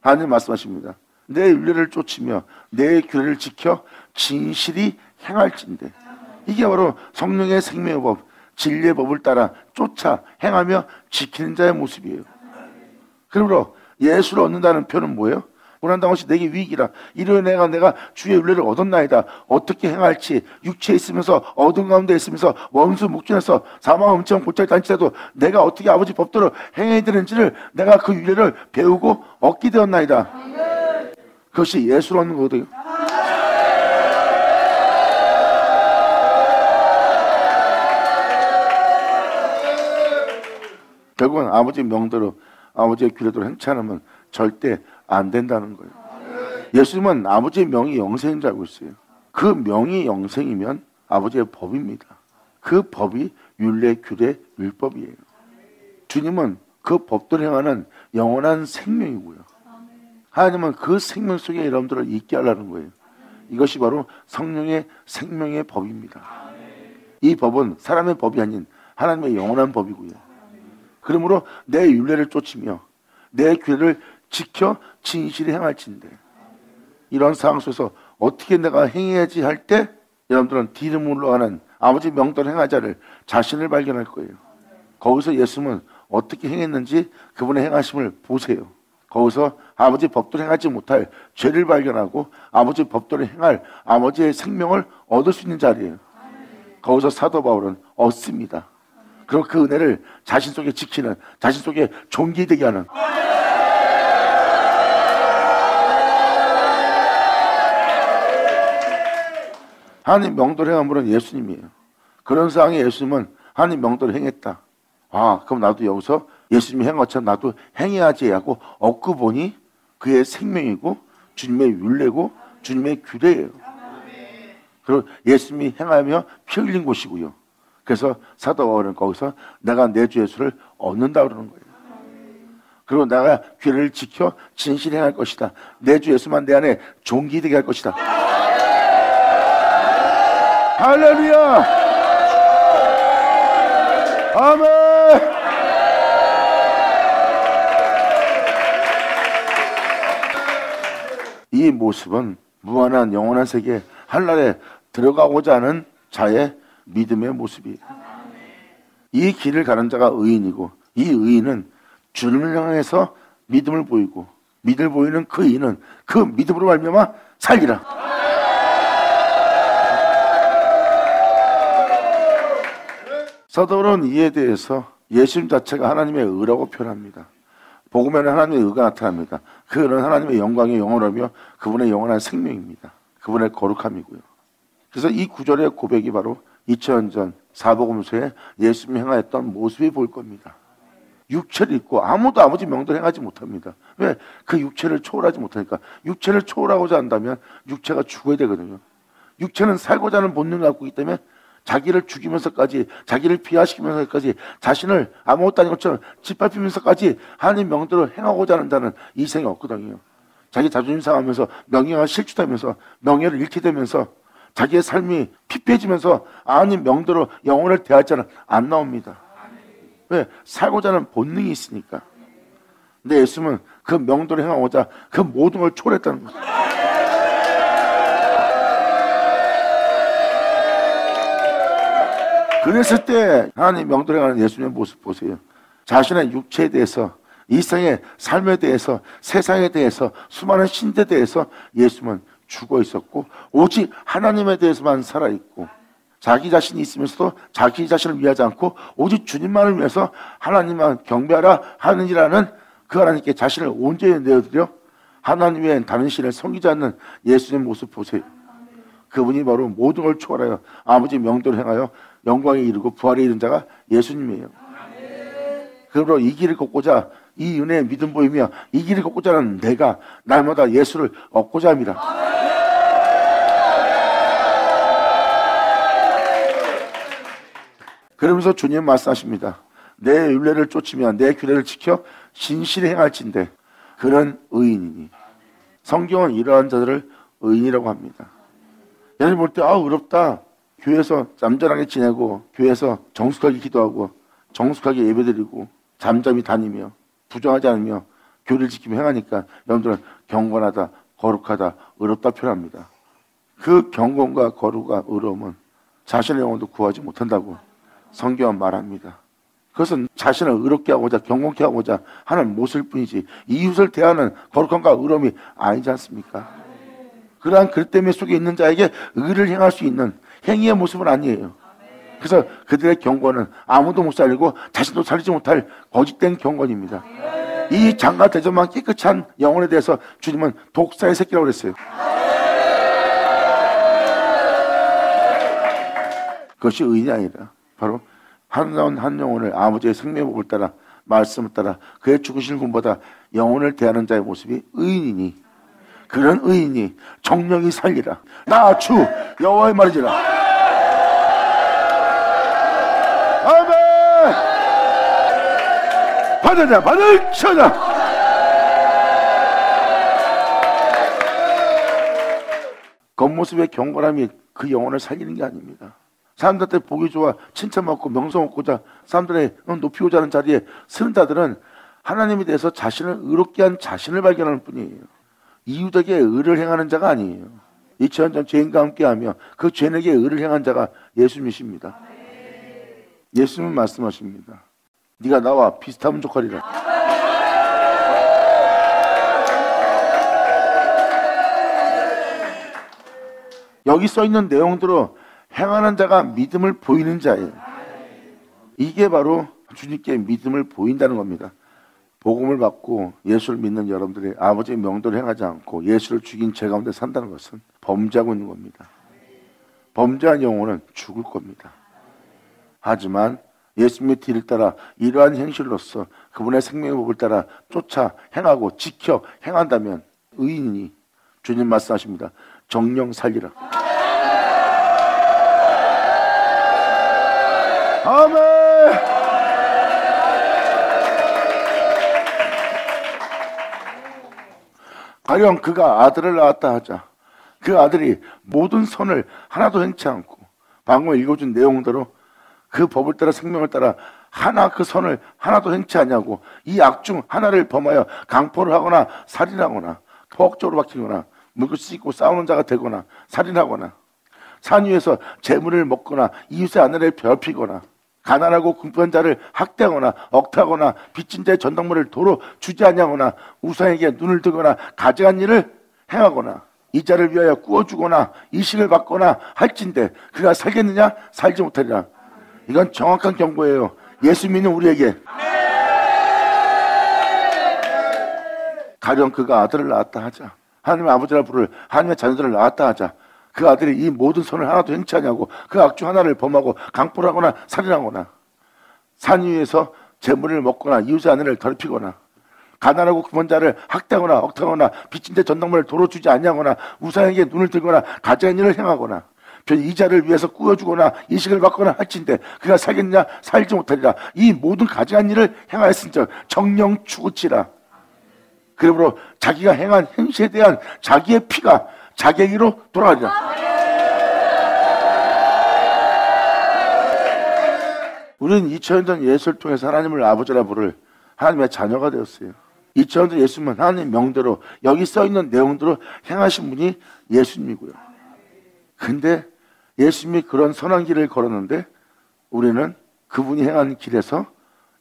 하나님 말씀하십니다. 내 율례를 쫓으며 내 규례를 지켜 진실이 행할진대. 이게 바로 성령의 생명의 법, 진리의 법을 따라 쫓아 행하며 지키는 자의 모습이에요. 그러므로 예수를 얻는다는 표현은 뭐예요? 고난당한 것이 내게 위기라. 이르되 내가 주의 율례를 얻었나이다. 어떻게 행할지 육체에 있으면서 어둠 가운데 있으면서 원수 묵진해서 사망 엄청 골짜기 단치라도 내가 어떻게 아버지 법대로 행해야 되는지를 내가 그 율례를 배우고 얻게 되었나이다. 그것이 예수를 얻는 거거든요. 결국은 아버지 명대로 아버지의 규례대로 행치 않으면 절대 안 된다는 거예요. 예수님은 아버지의 명이 영생인 줄 알고 있어요. 그 명이 영생이면 아버지의 법입니다. 그 법이 율례, 규례, 율법이에요. 주님은 그 법대로 행하는 영원한 생명이고요. 하나님은 그 생명 속에 여러분들을 있게 하려는 거예요. 이것이 바로 성령의 생명의 법입니다. 이 법은 사람의 법이 아닌 하나님의 영원한 법이고요. 그러므로 내 율례를 쫓으며 내 규례를 지켜 진실히 행할진대. 이런 상황 속에서 어떻게 내가 행해야지 할 때 여러분들은 뒤름으로 가는 아버지 명대로 행하자를 자신을 발견할 거예요. 거기서 예수님은 어떻게 행했는지 그분의 행하심을 보세요. 거기서 아버지 법대로 행하지 못할 죄를 발견하고 아버지 법대로 행할 아버지의 생명을 얻을 수 있는 자리예요. 거기서 사도 바울은 얻습니다. 그리고 그 은혜를 자신 속에 지키는, 자신 속에 존귀되게 하는, 하나님 명대로 행한 분은 예수님이에요. 그런 상황에 예수님은 하나님 명대로 행했다. 아, 그럼 나도 여기서 예수님이 행한 것처럼 나도 행해야지 하고 얻고 보니 그의 생명이고 주님의 율례고 주님의 규례예요. 그리고 예수님이 행하며 피 흘린 곳이고요. 그래서 사도 바울은 거기서 내가 내 주 예수를 얻는다 그러는 거예요. 그리고 내가 규례를 지켜 진실히 행할 것이다. 내 주 예수만 내 안에 존귀되게 할 것이다. 할렐루야! 아멘! 이 모습은 무한한 영원한 세계 한날에 들어가고자 하는 자의 믿음의 모습이에요. 이 길을 가는 자가 의인이고 이 의인은 주님을 향해서 믿음을 보이고 믿음을 보이는 그 의인은 그 믿음으로 말미암아 살리라. 사도 바울은 이에 대해서 예수님 자체가 하나님의 의라고 표현합니다. 복음에는 하나님의 의가 나타납니다. 그 의는 하나님의 영광이 영원하며 그분의 영원한 생명입니다. 그분의 거룩함이고요. 그래서 이 구절의 고백이 바로 2000년 전 사복음서에 예수님이 행하였던 모습이 보일 겁니다. 육체를 입고 아무도 아버지 명대로 행하지 못합니다. 왜? 그 육체를 초월하지 못하니까. 육체를 초월하고자 한다면 육체가 죽어야 되거든요. 육체는 살고자 하는 본능을 갖고 있기 때문에 자기를 죽이면서까지, 자기를 비하시키면서까지, 자신을 아무것도 아닌 것처럼 짓밟히면서까지 하나님 명대로 행하고자 하는 자는 이 생이 없거든요. 자기 자존심 상하면서 명예가 실추되면서 명예를 잃게 되면서 자기의 삶이 피폐해지면서 하나님 명대로 영혼을 대할 자는 안 나옵니다. 왜? 살고자 하는 본능이 있으니까. 근데 예수님은 그 명대로 행하고자 그 모든 걸 초월했다는 거죠. 그랬을 때 하나님 명대로 행하는 예수님의 모습 보세요. 자신의 육체에 대해서, 이 세상의 삶에 대해서, 세상에 대해서, 수많은 신들에 대해서 예수님은 죽어 있었고 오직 하나님에 대해서만 살아있고 자기 자신이 있으면서도 자기 자신을 위하지 않고 오직 주님만을 위해서 하나님만 경배하라 하느니라는 그 하나님께 자신을 온전히 내어드려 하나님 외엔 다른 신을 섬기지 않는 예수님의 모습 보세요. 그분이 바로 모든 걸 초월하여 아버지 명대로 행하여 영광에 이르고 부활에 이른 자가 예수님이에요. 그러므로 이 길을 걷고자 이 은혜의 믿음 보이며 이 길을 걷고자 하는 내가 날마다 예수를 얻고자 합니다. 그러면서 주님 말씀하십니다. 내 율례를 쫓으며 내 규례를 지켜 진실히 행할진대 그는 의인이니. 성경은 이러한 자들을 의인이라고 합니다. 예를 볼 때 의롭다 교회에서 얌전하게 지내고 교회에서 정숙하게 기도하고 정숙하게 예배드리고 잠잠히 다니며 부정하지 않으며 교리를 지키며 행하니까 여러분들은 경건하다, 거룩하다, 의롭다 표현합니다. 그 경건과 거룩과 의로움은 자신의 영혼도 구하지 못한다고 성경은 말합니다. 그것은 자신을 의롭게 하고자 경건케 하고자 하는 모습일 뿐이지 이웃을 대하는 거룩함과 의로움이 아니지 않습니까? 그러한 그릇됨의 속에 있는 자에게 의를 행할 수 있는 행위의 모습은 아니에요. 그래서 그들의 경건은 아무도 못 살리고 자신도 살리지 못할 거짓된 경건입니다. 이 장과 대접만 깨끗이 한 영혼에 대해서 주님은 독사의 새끼라고 그랬어요. 그것이 의인이 아니라 바로 한 영혼을 아버지의 생명복을 따라 말씀을 따라 그의 죽으신 분보다 영혼을 대하는 자의 모습이 의인이니 그런 의인이 정령이 살리라. 나 주 여호와의 말이지라. 아멘. 받으자 받으셔자. 겉모습의 경건함이 그 영혼을 살리는 게 아닙니다. 사람들한테 보기 좋아 칭찬받고 명성 얻고자 사람들의 높이고자 하는 자리에 서는 자들은 하나님에 대해서 자신을 의롭게 한 자신을 발견하는 뿐이에요. 이웃에게 의를 행하는 자가 아니에요. 2000년 전 죄인과 함께하며 그 죄인에게 의를 행한 자가 예수님이십니다. 예수님은 말씀하십니다. 네가 나와 비슷하면 족하리라. 여기 써있는 내용대로 행하는 자가 믿음을 보이는 자예요. 이게 바로 주님께 믿음을 보인다는 겁니다. 복음을 받고 예수를 믿는 여러분들이 아버지의 명도를 행하지 않고 예수를 죽인 죄 가운데 산다는 것은 범죄하고 있는 겁니다. 범죄한 영혼은 죽을 겁니다. 하지만 예수님의 뒤를 따라 이러한 행실로서 그분의 생명의 법을 따라 쫓아 행하고 지켜 행한다면 의인이 주님 말씀하십니다. 정령 살리라. 아멘. 가령 그가 아들을 낳았다 하자 그 아들이 모든 선을 하나도 행치 않고 방금 읽어준 내용대로 그 법을 따라 생명을 따라 하나 그 선을 하나도 행치 않냐고 이 악 중 하나를 범하여 강포를 하거나 살인하거나 포악적으로 박히거나 물고 씻고 싸우는 자가 되거나 살인하거나 산 위에서 재물을 먹거나 이웃의 아내를 괴롭히거나 가난하고 궁핍한 자를 학대하거나 억타하거나 빚진 자의 전당물을 도로 주지 아니하거나 우상에게 눈을 뜨거나 가증한 일을 행하거나 이 자를 위하여 구워주거나 이식을 받거나 할진대 그가 살겠느냐 살지 못하리라. 이건 정확한 경고예요. 예수 믿는 우리에게. 가령 그가 아들을 낳았다 하자 하나님의 아버지라 부를 하나님의 자녀들을 낳았다 하자 그 아들이 이 모든 선을 하나도 행치 않냐고 그 악 중 하나를 범하고 강포를 하거나 살인하거나 산 위에서 재물을 먹거나 이웃의 아내를 더럽히거나 가난하고 궁핍한 자를 학대하거나 억타하거나 빚진 자 전당물을 도로 주지 않냐거나 우상에게 눈을 들거나 가증한 일을 행하거나 이 자를 위해서 꾸어주거나 이식을 받거나 할진대 그가 살겠느냐 살지 못하리라. 이 모든 가증한 일을 행하였은즉 정령 죽을지라. 그러므로 자기가 행한 행실에 대한 자기의 피가 자기에게로 돌아가리라. 우리는 2000년 전 예수를 통해서 하나님을 아버지라 부를 하나님의 자녀가 되었어요. 2000년 전 예수님은 하나님 명대로 여기 써있는 내용대로 행하신 분이 예수님이고요. 근데 예수님이 그런 선한 길을 걸었는데 우리는 그분이 행한 길에서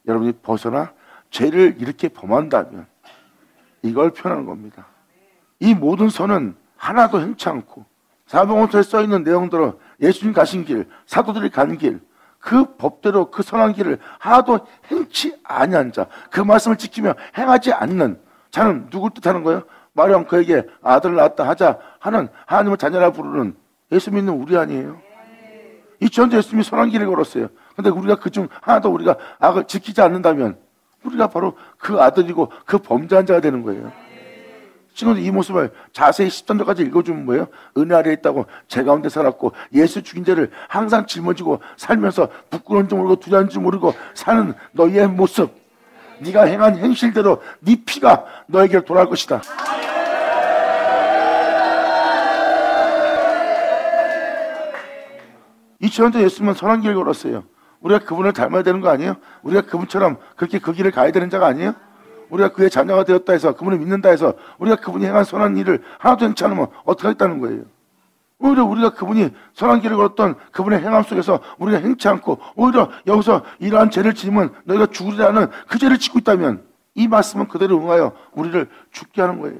여러분이 벗어나 죄를 이렇게 범한다면 이걸 표현하는 겁니다. 이 모든 선은 하나도 행치 않고 사복음서에 써있는 내용대로 예수님 가신 길, 사도들이 간 길, 그 법대로 그 선한 길을 하나도 행치 아니한 자, 그 말씀을 지키며 행하지 않는 자는 누굴 뜻하는 거예요? 마령 그에게 아들을 낳았다 하자 하는 하나님을 자녀라 부르는 예수 믿는 우리 아니에요? 이 전도 예수님이 선한 길을 걸었어요. 근데 우리가 그중 하나도 우리가 악을 지키지 않는다면 우리가 바로 그 아들이고 그 범죄한 자가 되는 거예요. 지금 이 모습을 자세히 10전도까지 읽어주면 뭐예요? 은혜 아래에 있다고 죄 가운데 살았고 예수 죽인 죄를 항상 짊어지고 살면서 부끄러운 줄 모르고 두려운 줄 모르고 사는 너희의 모습, 네가 행한 행실대로 네 피가 너에게로 돌아올 것이다. 2000년 전 예수님은 선한 길을 걸었어요. 우리가 그분을 닮아야 되는 거 아니에요? 우리가 그분처럼 그렇게 그 길을 가야 되는 자가 아니에요? 우리가 그의 자녀가 되었다 해서 그분을 믿는다 해서 우리가 그분이 행한 선한 일을 하나도 행치 않으면 어떻게 하겠다는 거예요? 오히려 우리가 그분이 선한 길을 걸었던 그분의 행함 속에서 우리가 행치 않고 오히려 여기서 이러한 죄를 지으면 너희가 죽으리라는 그 죄를 짓고 있다면 이 말씀은 그대로 응하여 우리를 죽게 하는 거예요.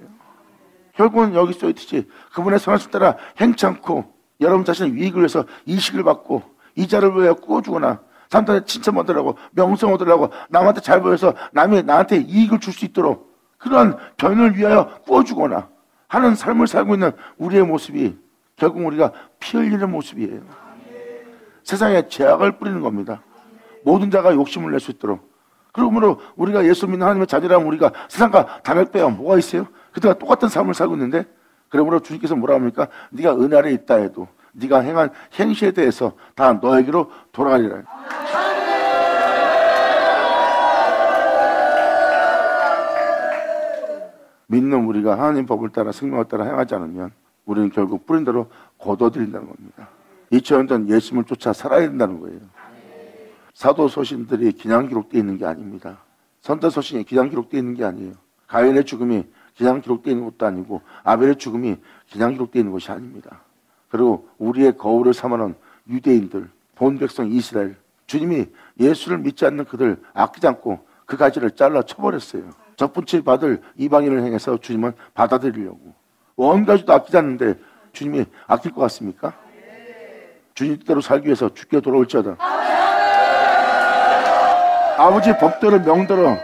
결국은 여기 써있듯이 그분의 선하심 따라 행치 않고 여러분 자신의 유익을 위해서 이식을 받고 이자를 위하여 꾸어주거나 사람들한테 칭찬 얻으려고 명성 얻으려고 남한테 잘 보여서 남이 나한테 이익을 줄 수 있도록 그러한 변을 위하여 꾸어주거나 하는 삶을 살고 있는 우리의 모습이 결국 우리가 피 흘리는 모습이에요. 세상에 죄악을 뿌리는 겁니다. 모든 자가 욕심을 낼 수 있도록. 그러므로 우리가 예수 믿는 하나님의 자녀라면 우리가 세상과 다를 바가 뭐가 있어요? 그들과 똑같은 삶을 살고 있는데 그러므로 주님께서 뭐라 합니까? 네가 은혜 아래 있다 해도 네가 행한 행실에 대해서 다 너에게로 돌아가리라. 믿는 우리가 하나님 법을 따라 생명을 따라 행하지 않으면 우리는 결국 뿌린 대로 거둬들인다는 겁니다. 2000년 전 예수님을 쫓아 살아야 된다는 거예요. 사도 서신들이 기냥 기록되어 있는 게 아닙니다. 선자 서신이 기냥 기록되어 있는 게 아니에요. 가인의 죽음이 기냥 기록되어 있는 것도 아니고 아벨의 죽음이 기냥 기록되어 있는 것이 아닙니다. 그리고 우리의 거울을 삼아놓은 유대인들, 본 백성 이스라엘, 주님이 예수를 믿지 않는 그들 아끼지 않고 그 가지를 잘라 쳐버렸어요. 적분치 받을 이방인을 행해서 주님은 받아들이려고. 원가지도 아끼지 않는데 주님이 아낄 것 같습니까? 주님 뜻대로 살기 위해서 죽게 돌아올지어다. 아버지 법대로 명대로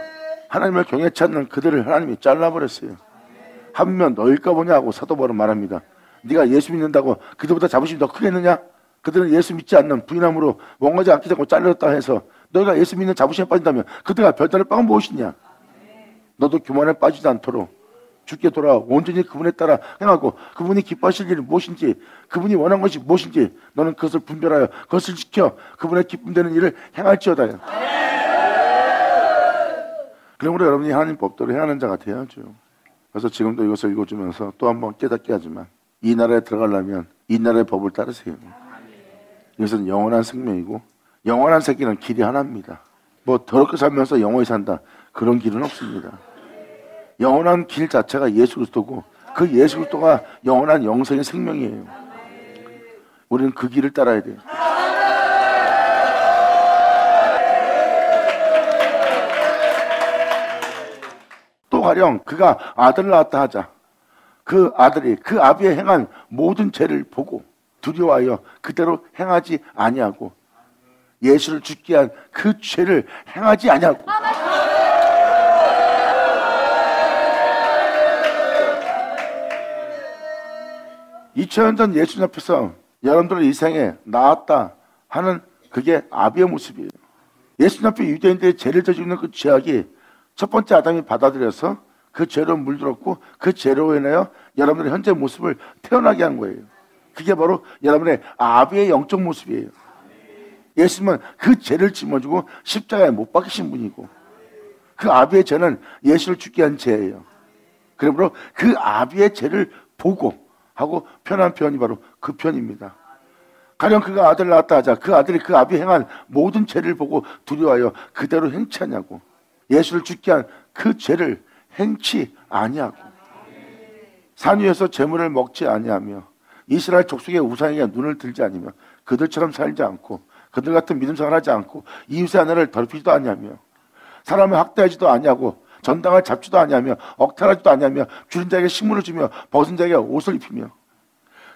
하나님을 경외치 않는 그들을 하나님이 잘라버렸어요. 하면 너일까 보냐 하고 사도 바울은 말합니다. 네가 예수 믿는다고 그들보다 자부심이 더 크겠느냐? 그들은 예수 믿지 않는 부인함으로 원가지 아끼지 않고 잘렸다 해서 너희가 예수 믿는 자부심에 빠진다면 그들과 별다를 바가 무엇이냐? 너도 교만에 빠지지 않도록 주께 돌아와 온전히 그분에 따라 행하고 그분이 기뻐하실 일이 무엇인지 그분이 원한 것이 무엇인지 너는 그것을 분별하여 그것을 지켜 그분의 기쁨되는 일을 행할지어다. 그러므로 여러분이 하나님 법대로 행하는 자가 되어야죠. 그래서 지금도 이것을 읽어주면서 또 한 번 깨닫게 하지만 이 나라에 들어가려면 이 나라의 법을 따르세요. 이것은 영원한 생명이고 영원한 새끼는 길이 하나입니다. 뭐 더럽게 살면서 영원히 산다 그런 길은 없습니다. 영원한 길 자체가 예수 그리스도고 그 예수 그리스도가 영원한 영생의 생명이에요. 우리는 그 길을 따라야 돼요. 또 가령 그가 아들을 낳았다 하자. 그 아들이 그 아비의 행한 모든 죄를 보고 두려워하여 그대로 행하지 아니하고 예수를 죽게 한 그 죄를 행하지 아니하고 2000년 전 예수님 앞에서 여러분들의 인생에 나왔다 하는 그게 아비의 모습이에요. 예수님 앞에 유대인들이 죄를 저지르는 그 죄악이 첫 번째 아담이 받아들여서 그 죄로 물들었고 그 죄로 인하여 여러분들의 현재 모습을 태어나게 한 거예요. 그게 바로 여러분의 아비의 영적 모습이에요. 예수님은 그 죄를 짊어지고 십자가에 못 박히신 분이고 그 아비의 죄는 예수를 죽게 한 죄예요. 그러므로 그 아비의 죄를 보고 하고 편한 편이 바로 그 편입니다. 가령 그가 아들을 낳았다 하자. 그 아들이 그 아비 행한 모든 죄를 보고 두려워하여 그대로 행치 않냐고. 예수를 죽게 한 그 죄를 행치 아니하고 산 위에서 재물을 먹지 아니하며 이스라엘 족속의 우상에게 눈을 들지 아니며 그들처럼 살지 않고 그들 같은 믿음생활 하지 않고 이웃의 아내를 더럽히지도 아니하며 사람을 학대하지도 아니하고 전당을 잡지도 아니하며 억탈하지도 아니하며 줄인 자에게 식물을 주며 벗은 자에게 옷을 입히며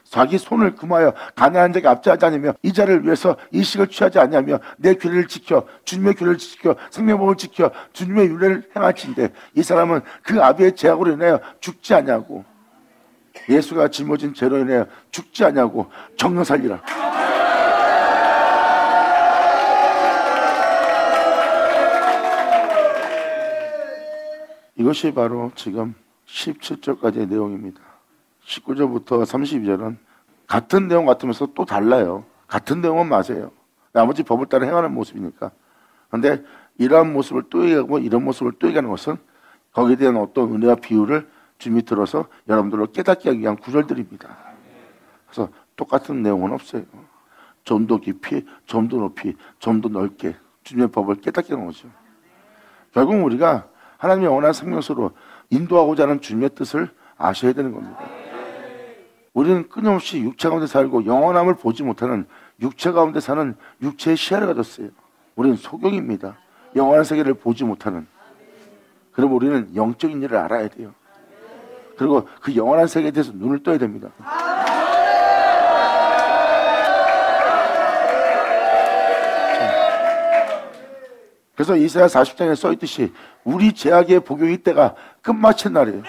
자기 손을 금하여 가난한 자에게 압제하지 않으며 이자를 위해서 이식을 취하지 아니하며 내 규례를 지켜 주님의 규례를 지켜 생명법을 지켜 주님의 윤례를 행할지인데 이 사람은 그 아비의 죄악으로 인하여 죽지 아니하고 예수가 짊어진 죄로 인하여 죽지 아니하고 정령 살리라. 이것이 바로 지금 17절까지의 내용입니다. 19절부터 32절은 같은 내용 같으면서 또 달라요. 같은 내용은 맞아요. 나머지 법을 따라 행하는 모습이니까. 그런데 이러한 모습을 또 얘기하고 이런 모습을 또 얘기하는 것은 거기에 대한 어떤 은혜와 비유를 주님이 들어서 여러분들로 깨닫게 하기 위한 구절들입니다. 그래서 똑같은 내용은 없어요. 좀 더 깊이, 좀 더 높이, 좀 더 넓게 주님의 법을 깨닫게 하는 거죠. 결국 우리가 하나님의 영원한 생명수로 인도하고자 하는 주님의 뜻을 아셔야 되는 겁니다. 우리는 끊임없이 육체 가운데 살고 영원함을 보지 못하는 육체 가운데 사는 육체의 시야를 가졌어요. 우리는 소경입니다. 영원한 세계를 보지 못하는. 그럼 우리는 영적인 일을 알아야 돼요. 그리고 그 영원한 세계에 대해서 눈을 떠야 됩니다. 그래서 이사야 40장에 써있듯이 우리 죄악의 복용의 때가 끝마친 날이에요.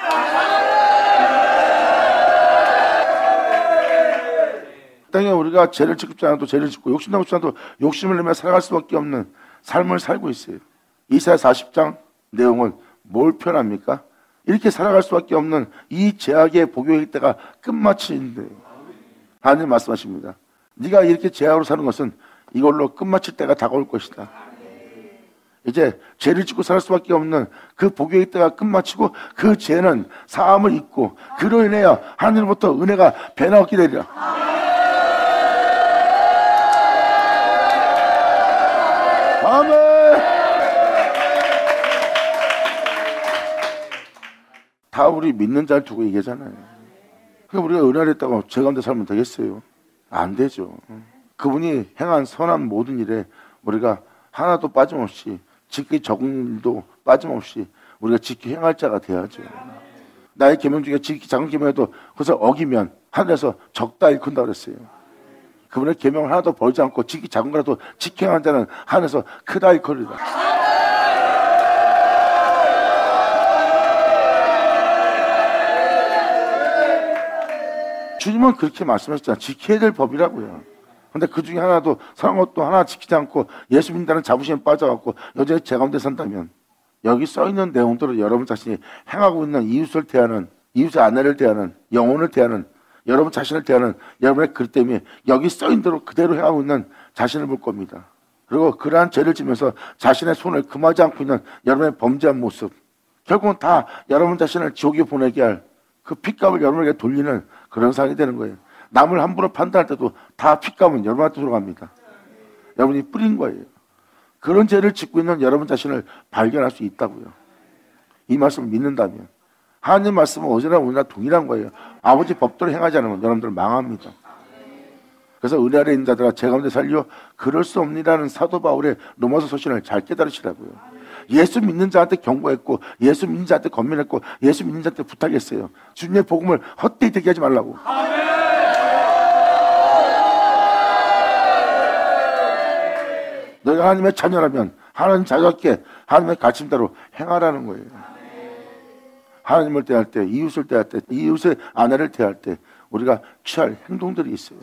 땅에 우리가 죄를 짓지 않아도 죄를 짓고 욕심나고 싶지 않아도 욕심을 내며 살아갈 수밖에 없는 삶을 살고 있어요. 이사야 40장 내용은 뭘 표현합니까? 이렇게 살아갈 수밖에 없는 이 죄악의 복용의 때가 끝마치는데 하나님 말씀하십니다. 네가 이렇게 죄악으로 사는 것은 이걸로 끝마칠 때가 다가올 것이다. 이제 죄를 짓고 살 수밖에 없는 그 복용의 때가 끝마치고 그 죄는 사함을 입고 그로 인하여 하늘로부터 은혜가 배나오게 되리라. 아멘. 다 우리 믿는 자를 두고 얘기하잖아요. 그러니까 우리가 은혜를 했다고 죄 가운데 살면 되겠어요? 안 되죠. 그분이 행한 선한 모든 일에 우리가 하나도 빠짐없이 지키 적은 일도 빠짐없이 우리가 지키 행할 자가 돼야죠. 나의 계명 중에 지키 작은 계명에도 그것을 어기면 하늘에서 적다 일컫는다 그랬어요. 그분의 계명을 하나도 벌지 않고 지키 작은 거라도 지키 행한 자는 하늘에서 크다 일컬리다. 주님은 그렇게 말씀하셨잖아요. 지켜야 될 법이라고요. 근데 그 중에 하나도 사는 것도 하나 지키지 않고 예수 믿는다는 자부심에 빠져갖고 여전히 죄 가운데 산다면 여기 써있는 내용들을 여러분 자신이 행하고 있는 이웃을 대하는, 이웃의 아내를 대하는, 영혼을 대하는, 여러분 자신을 대하는 여러분의 글 때문에 여기 써있는 대로 그대로 행하고 있는 자신을 볼 겁니다. 그리고 그러한 죄를 지면서 자신의 손을 금하지 않고 있는 여러분의 범죄한 모습, 결국은 다 여러분 자신을 지옥에 보내게 할 그 핏값을 여러분에게 돌리는 그런 상황이 되는 거예요. 남을 함부로 판단할 때도 다 핏값은 여러분한테 돌아갑니다. 여러분이 뿌린 거예요. 그런 죄를 짓고 있는 여러분 자신을 발견할 수 있다고요. 이 말씀을 믿는다면. 하나님 말씀은 어제나 오늘나 동일한 거예요. 아버지 법대로 행하지 않으면 여러분들 망합니다. 그래서 은혜 아래 있는 자들아 제 가운데 살려 그럴 수 없니라는 사도 바울의 로마서 서신을 잘 깨달으시라고요. 예수 믿는 자한테 경고했고 예수 믿는 자한테 권면했고 예수 믿는 자한테 부탁했어요. 주님의 복음을 헛되이 되게 하지 말라고. 너희가 하나님의 자녀라면 하나님 자녀답게 하나님의 가르침대로 행하라는 거예요. 하나님을 대할 때, 이웃을 대할 때, 이웃의 아내를 대할 때 우리가 취할 행동들이 있어요.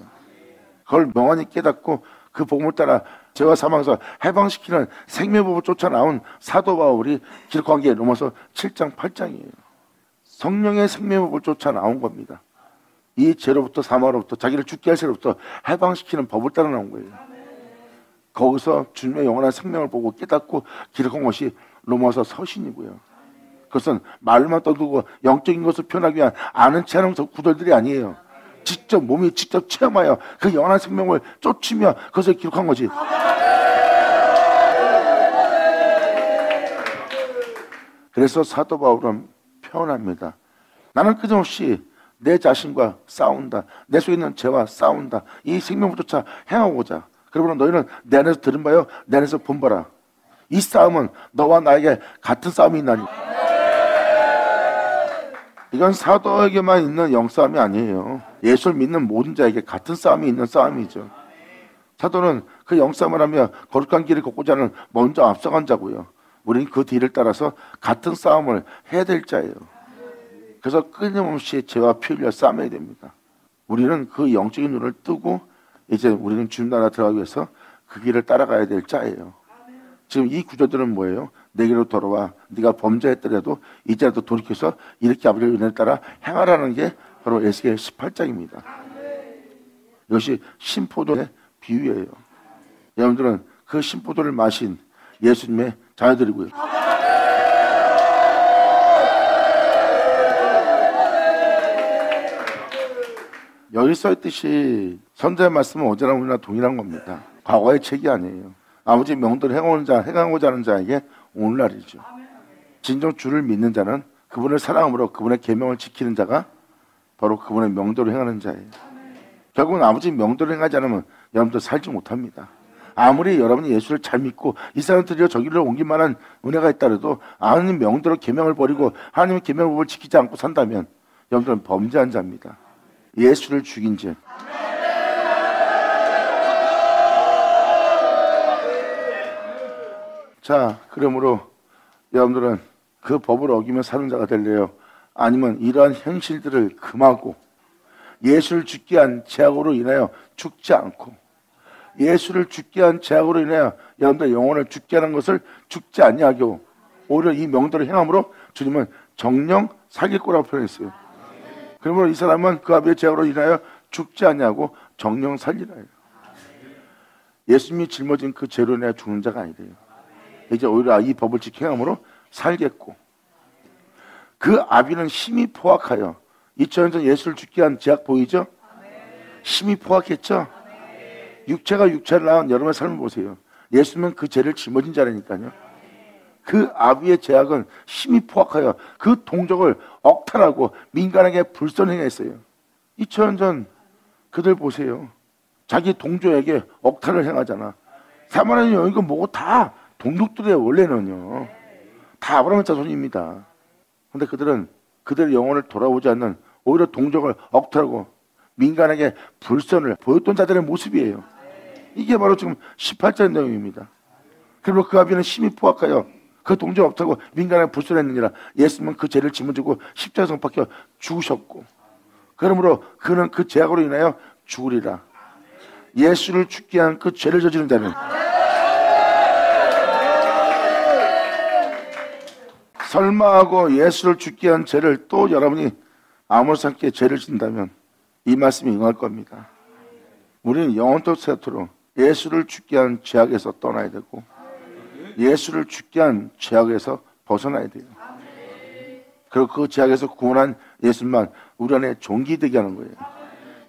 그걸 명확히 깨닫고 그 복음을 따라 죄와 사망에서 해방시키는 생명법을 쫓아 나온 사도 바울이 기록한 게 로마서 7장 8장이에요. 성령의 생명법을 쫓아 나온 겁니다. 이 죄로부터 사망으로부터 자기를 죽게 할 죄로부터 해방시키는 법을 따라 나온 거예요. 거기서 주님의 영원한 생명을 보고 깨닫고 기록한 것이 로마서 서신이고요. 그것은 말로만 떠들고 영적인 것을 표현하기 위한 아는 체험 구절들이 아니에요. 직접 몸이 직접 체험하여 그 영원한 생명을 쫓으며 그것을 기록한 거지. 그래서 사도 바울은 표현합니다. 나는 끊임없이 내 자신과 싸운다. 내 속에 있는 죄와 싸운다. 이 생명부조차 행하고자. 그러므로 너희는 내 안에서 들은 바요 내 안에서 본 바라. 이 싸움은 너와 나에게 같은 싸움이 있나니. 이건 사도에게만 있는 영싸움이 아니에요. 예수를 믿는 모든 자에게 같은 싸움이 있는 싸움이죠. 사도는 그 영싸움을 하며 거룩한 길을 걷고자 하는 먼저 앞서간 자고요. 우리는 그 뒤를 따라서 같은 싸움을 해야 될 자예요. 그래서 끊임없이 죄와 피 흘려 싸워야 됩니다. 우리는 그 영적인 눈을 뜨고 이제 우리는 주님 나라 들어가기 위해서 그 길을 따라가야 될 자예요. 지금 이 구절들은 뭐예요? 내게로 돌아와 네가 범죄했더라도 이제라도 돌이켜서 이렇게 아버지의 은혜를 따라 행하라는 게 바로 에스겔 18장입니다. 이것이 신포도의 비유예요. 여러분들은 그 신포도를 마신 예수님의 자녀들이고요. 여기 써있듯이 선자의 말씀은 어제나 오늘나 동일한 겁니다. 과거의 책이 아니에요. 아버지 명도를 행하고자 하는 자에게 오늘날이죠. 진정 주를 믿는 자는 그분을 사랑함으로 그분의 계명을 지키는 자가 바로 그분의 명도를 행하는 자예요. 결국은 아버지 명도를 행하지 않으면 여러분들 살지 못합니다. 아무리 여러분이 예수를 잘 믿고 이 사람들이여 저기로 옮길 만한 은혜가 있다 해도 하나님 명도로 계명을 버리고 하나님의 계명을 지키지 않고 산다면 여러분들은 범죄한 자입니다. 예수를 죽인 죄. 자, 그러므로 여러분들은 그 법을 어기며 사는 자가 될래요? 아니면 이러한 현실들을 금하고 예수를 죽게 한 죄악으로 인하여 죽지 않고 예수를 죽게 한 죄악으로 인하여 여러분들의 영혼을 죽게 하는 것을 죽지 아니하고 오히려 이 명도를 행함으로 주님은 정령 살릴 거라고 표현했어요. 그러므로 이 사람은 그 아비의 죄악으로 인하여 죽지 아니하고 정령 살리라 해요. 예수님이 짊어진 그 죄로 인하여 죽는 자가 아니래요. 이제 오히려 이 법을 지켜 행함으로 살겠고 그 아비는 심히 포악하여 2000년 전 예수를 죽게 한 죄악 보이죠? 심히 포악했죠? 육체가 육체를 낳은 여러분의 삶을 보세요. 예수님은 그 죄를 짊어진 자라니까요. 그 아비의 죄악은 심히 포악하여 그 동족을 억탈하고 민간에게 불선행했어요. 2000년 전 그들 보세요. 자기 동족에게 억탈을 행하잖아. 사마리아 여인과 뭐고 다 동족들의 원래는요. 다 아브라함의 자손입니다. 그런데 그들은 그들의 영혼을 돌아오지 않는 오히려 동족을 억탈하고 민간에게 불선을 보였던 자들의 모습이에요. 이게 바로 지금 18절 내용입니다. 그리고 그 아비는 심히 포악하여 그 동족 억탈하고 민간에게 불선했느니라. 예수님은 그 죄를 짊어지고 십자가에 못 박혀 죽으셨고 그러므로 그는 그 죄악으로 인하여 죽으리라. 예수를 죽게 한 그 죄를 저지른 자는 설마하고 예수를 죽게 한 죄를 또 여러분이 아무렇지 않게 죄를 짓는다면 이 말씀이 응할 겁니다. 우리는 영원토록 세토록 예수를 죽게 한 죄악에서 떠나야 되고 예수를 죽게 한 죄악에서 벗어나야 돼요. 그리고 그 죄악에서 구원한 예수님만 우리 안에 존귀되게 하는 거예요.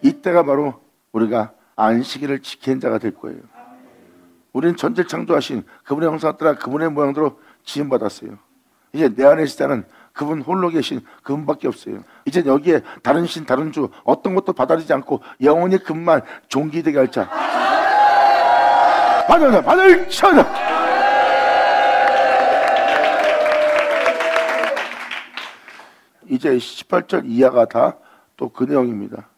이때가 바로 우리가 안식일을 지키는 자가 될 거예요. 우리는 천지를 창조하신 그분의 형상을 따라 그분의 모양대로 지음받았어요. 이제 내 안에 있을 때는 그분 홀로 계신 그분밖에 없어요. 이제 여기에 다른 신 다른 주 어떤 것도 받아들이지 않고 영원히 그분만 존귀되게 할 자. 받아라 받을 쳐라. 이제 18절 이하가 다 또 그 내용입니다.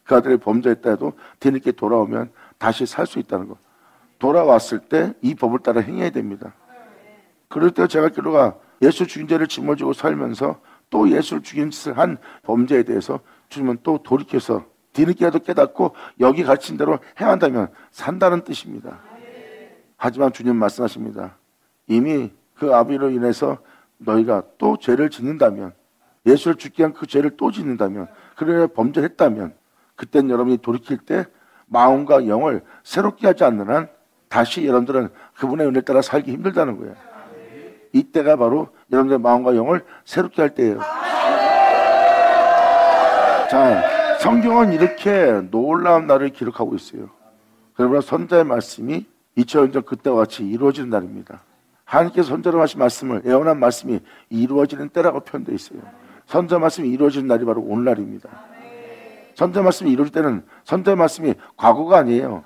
그 아들이 범죄했다 해도 뒤늦게 돌아오면 다시 살 수 있다는 것. 돌아왔을 때 이 법을 따라 행해야 됩니다. 그럴 때 제가 기도가 예수 죽인 죄를 짊어지고 살면서 또 예수를 죽인 짓을 한 범죄에 대해서 주님은 또 돌이켜서 뒤늦게라도 깨닫고 여기 가르친 대로 행한다면 산다는 뜻입니다. 하지만 주님 말씀하십니다. 이미 그 아비로 인해서 너희가 또 죄를 짓는다면 예수를 죽게 한 그 죄를 또 짓는다면 그래 범죄했다면 그땐 여러분이 돌이킬 때 마음과 영을 새롭게 하지 않는 한 다시 여러분들은 그분의 은혜에 따라 살기 힘들다는 거예요. 이때가 바로 여러분들의 마음과 영을 새롭게 할 때예요. 자, 성경은 이렇게 놀라운 날을 기록하고 있어요. 그러므로 선자의 말씀이 2000년 전 그때와 같이 이루어지는 날입니다. 하나님께서 선자로 하신 말씀을 예언한 말씀이 이루어지는 때라고 표현되어 있어요. 선자 말씀이 이루어지는 날이 바로 오늘날입니다. 선자 말씀이 이루어질 때는 선자의 말씀이 과거가 아니에요.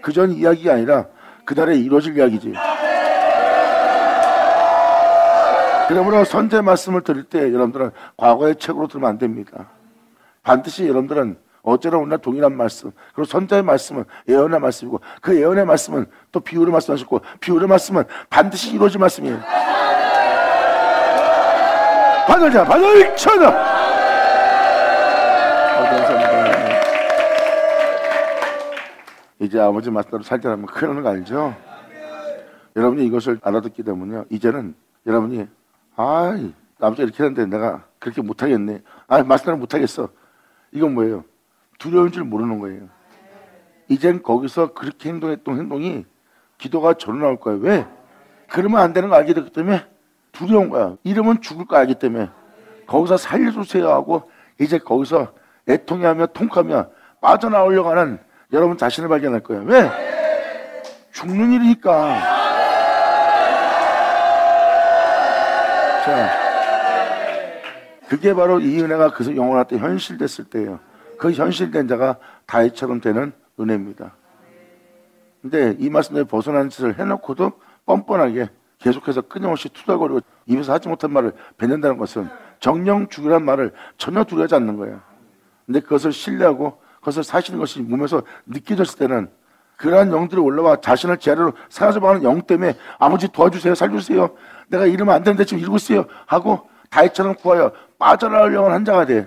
그전 이야기가 아니라 그날에 이루어질 이야기지. 그러므로 선자의 말씀을 들을 때 여러분들은 과거의 책으로 들으면 안 됩니다. 반드시 여러분들은 어제나 오늘 동일한 말씀, 그리고 선자의 말씀은 예언의 말씀이고 그 예언의 말씀은 또 비유를 말씀하셨고 비유의 말씀은 반드시 이루어질 말씀이에요. 받으자, 받을 쳐다. 감사합니다. 이제 아버지 말씀대로 살자면 큰일 나는 거 알죠? 여러분이 이것을 알아듣기 때문에 이제는 여러분이 아버지가 이렇게 하는데 내가 그렇게 못하겠네. 말씀대로 못하겠어. 이건 뭐예요? 두려운 줄 모르는 거예요. 이젠 거기서 그렇게 행동했던 행동이 기도가 절로 나올 거예요. 왜? 그러면 안 되는 거 알게 됐기 때문에 두려운 거야. 이러면 죽을 거 알기 때문에 거기서 살려주세요 하고 이제 거기서 애통해하며 통하며 빠져나오려고 하는 여러분 자신을 발견할 거예요. 왜? 죽는 일이니까. 자, 그게 바로 이 은혜가 그 영혼한테 현실됐을 때예요. 그 현실된 자가 다윗처럼 되는 은혜입니다. 근데 이 말씀에 벗어난 짓을 해놓고도 뻔뻔하게 계속해서 끊임없이 투덜거리고 입에서 하지 못한 말을 뱉는다는 것은 정령 죽으란 말을 전혀 두려워하지 않는 거예요. 근데 그것을 신뢰하고 그것을 사시는 것이 몸에서 느껴졌을 때는 그러한 영들이 올라와 자신을 제 아래로 사라져가는 영 때문에 아버지 도와주세요, 살려주세요, 내가 이러면 안 되는데 지금 이러고 있어요 하고 다윗처럼 구하여 빠져나오려고 한 자가 돼.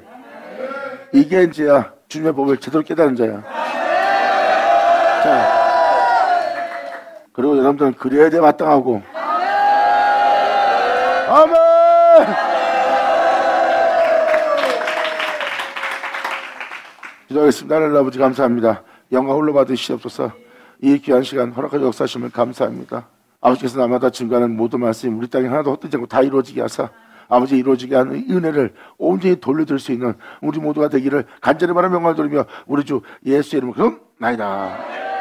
이게 이제야 주님의 법을 제대로 깨달은 자야. 자, 그리고 여러분들은 그래야 돼 마땅하고. 아멘. 기도하겠습니다. 하나님 아버지 감사합니다. 영광 홀로 받으시옵소서. 이 귀한 시간 허락하여 역사하심을 감사합니다. 아버지께서 날마다 증거하는 모든 말씀이 우리 땅에 하나도 헛되지 않고 다 이루어지게 하사 아버지 이루어지게 하는 이 은혜를 온전히 돌려드릴 수 있는 우리 모두가 되기를 간절히 바라며 영광을 돌리며 우리 주 예수의 이름으로 기도나이다.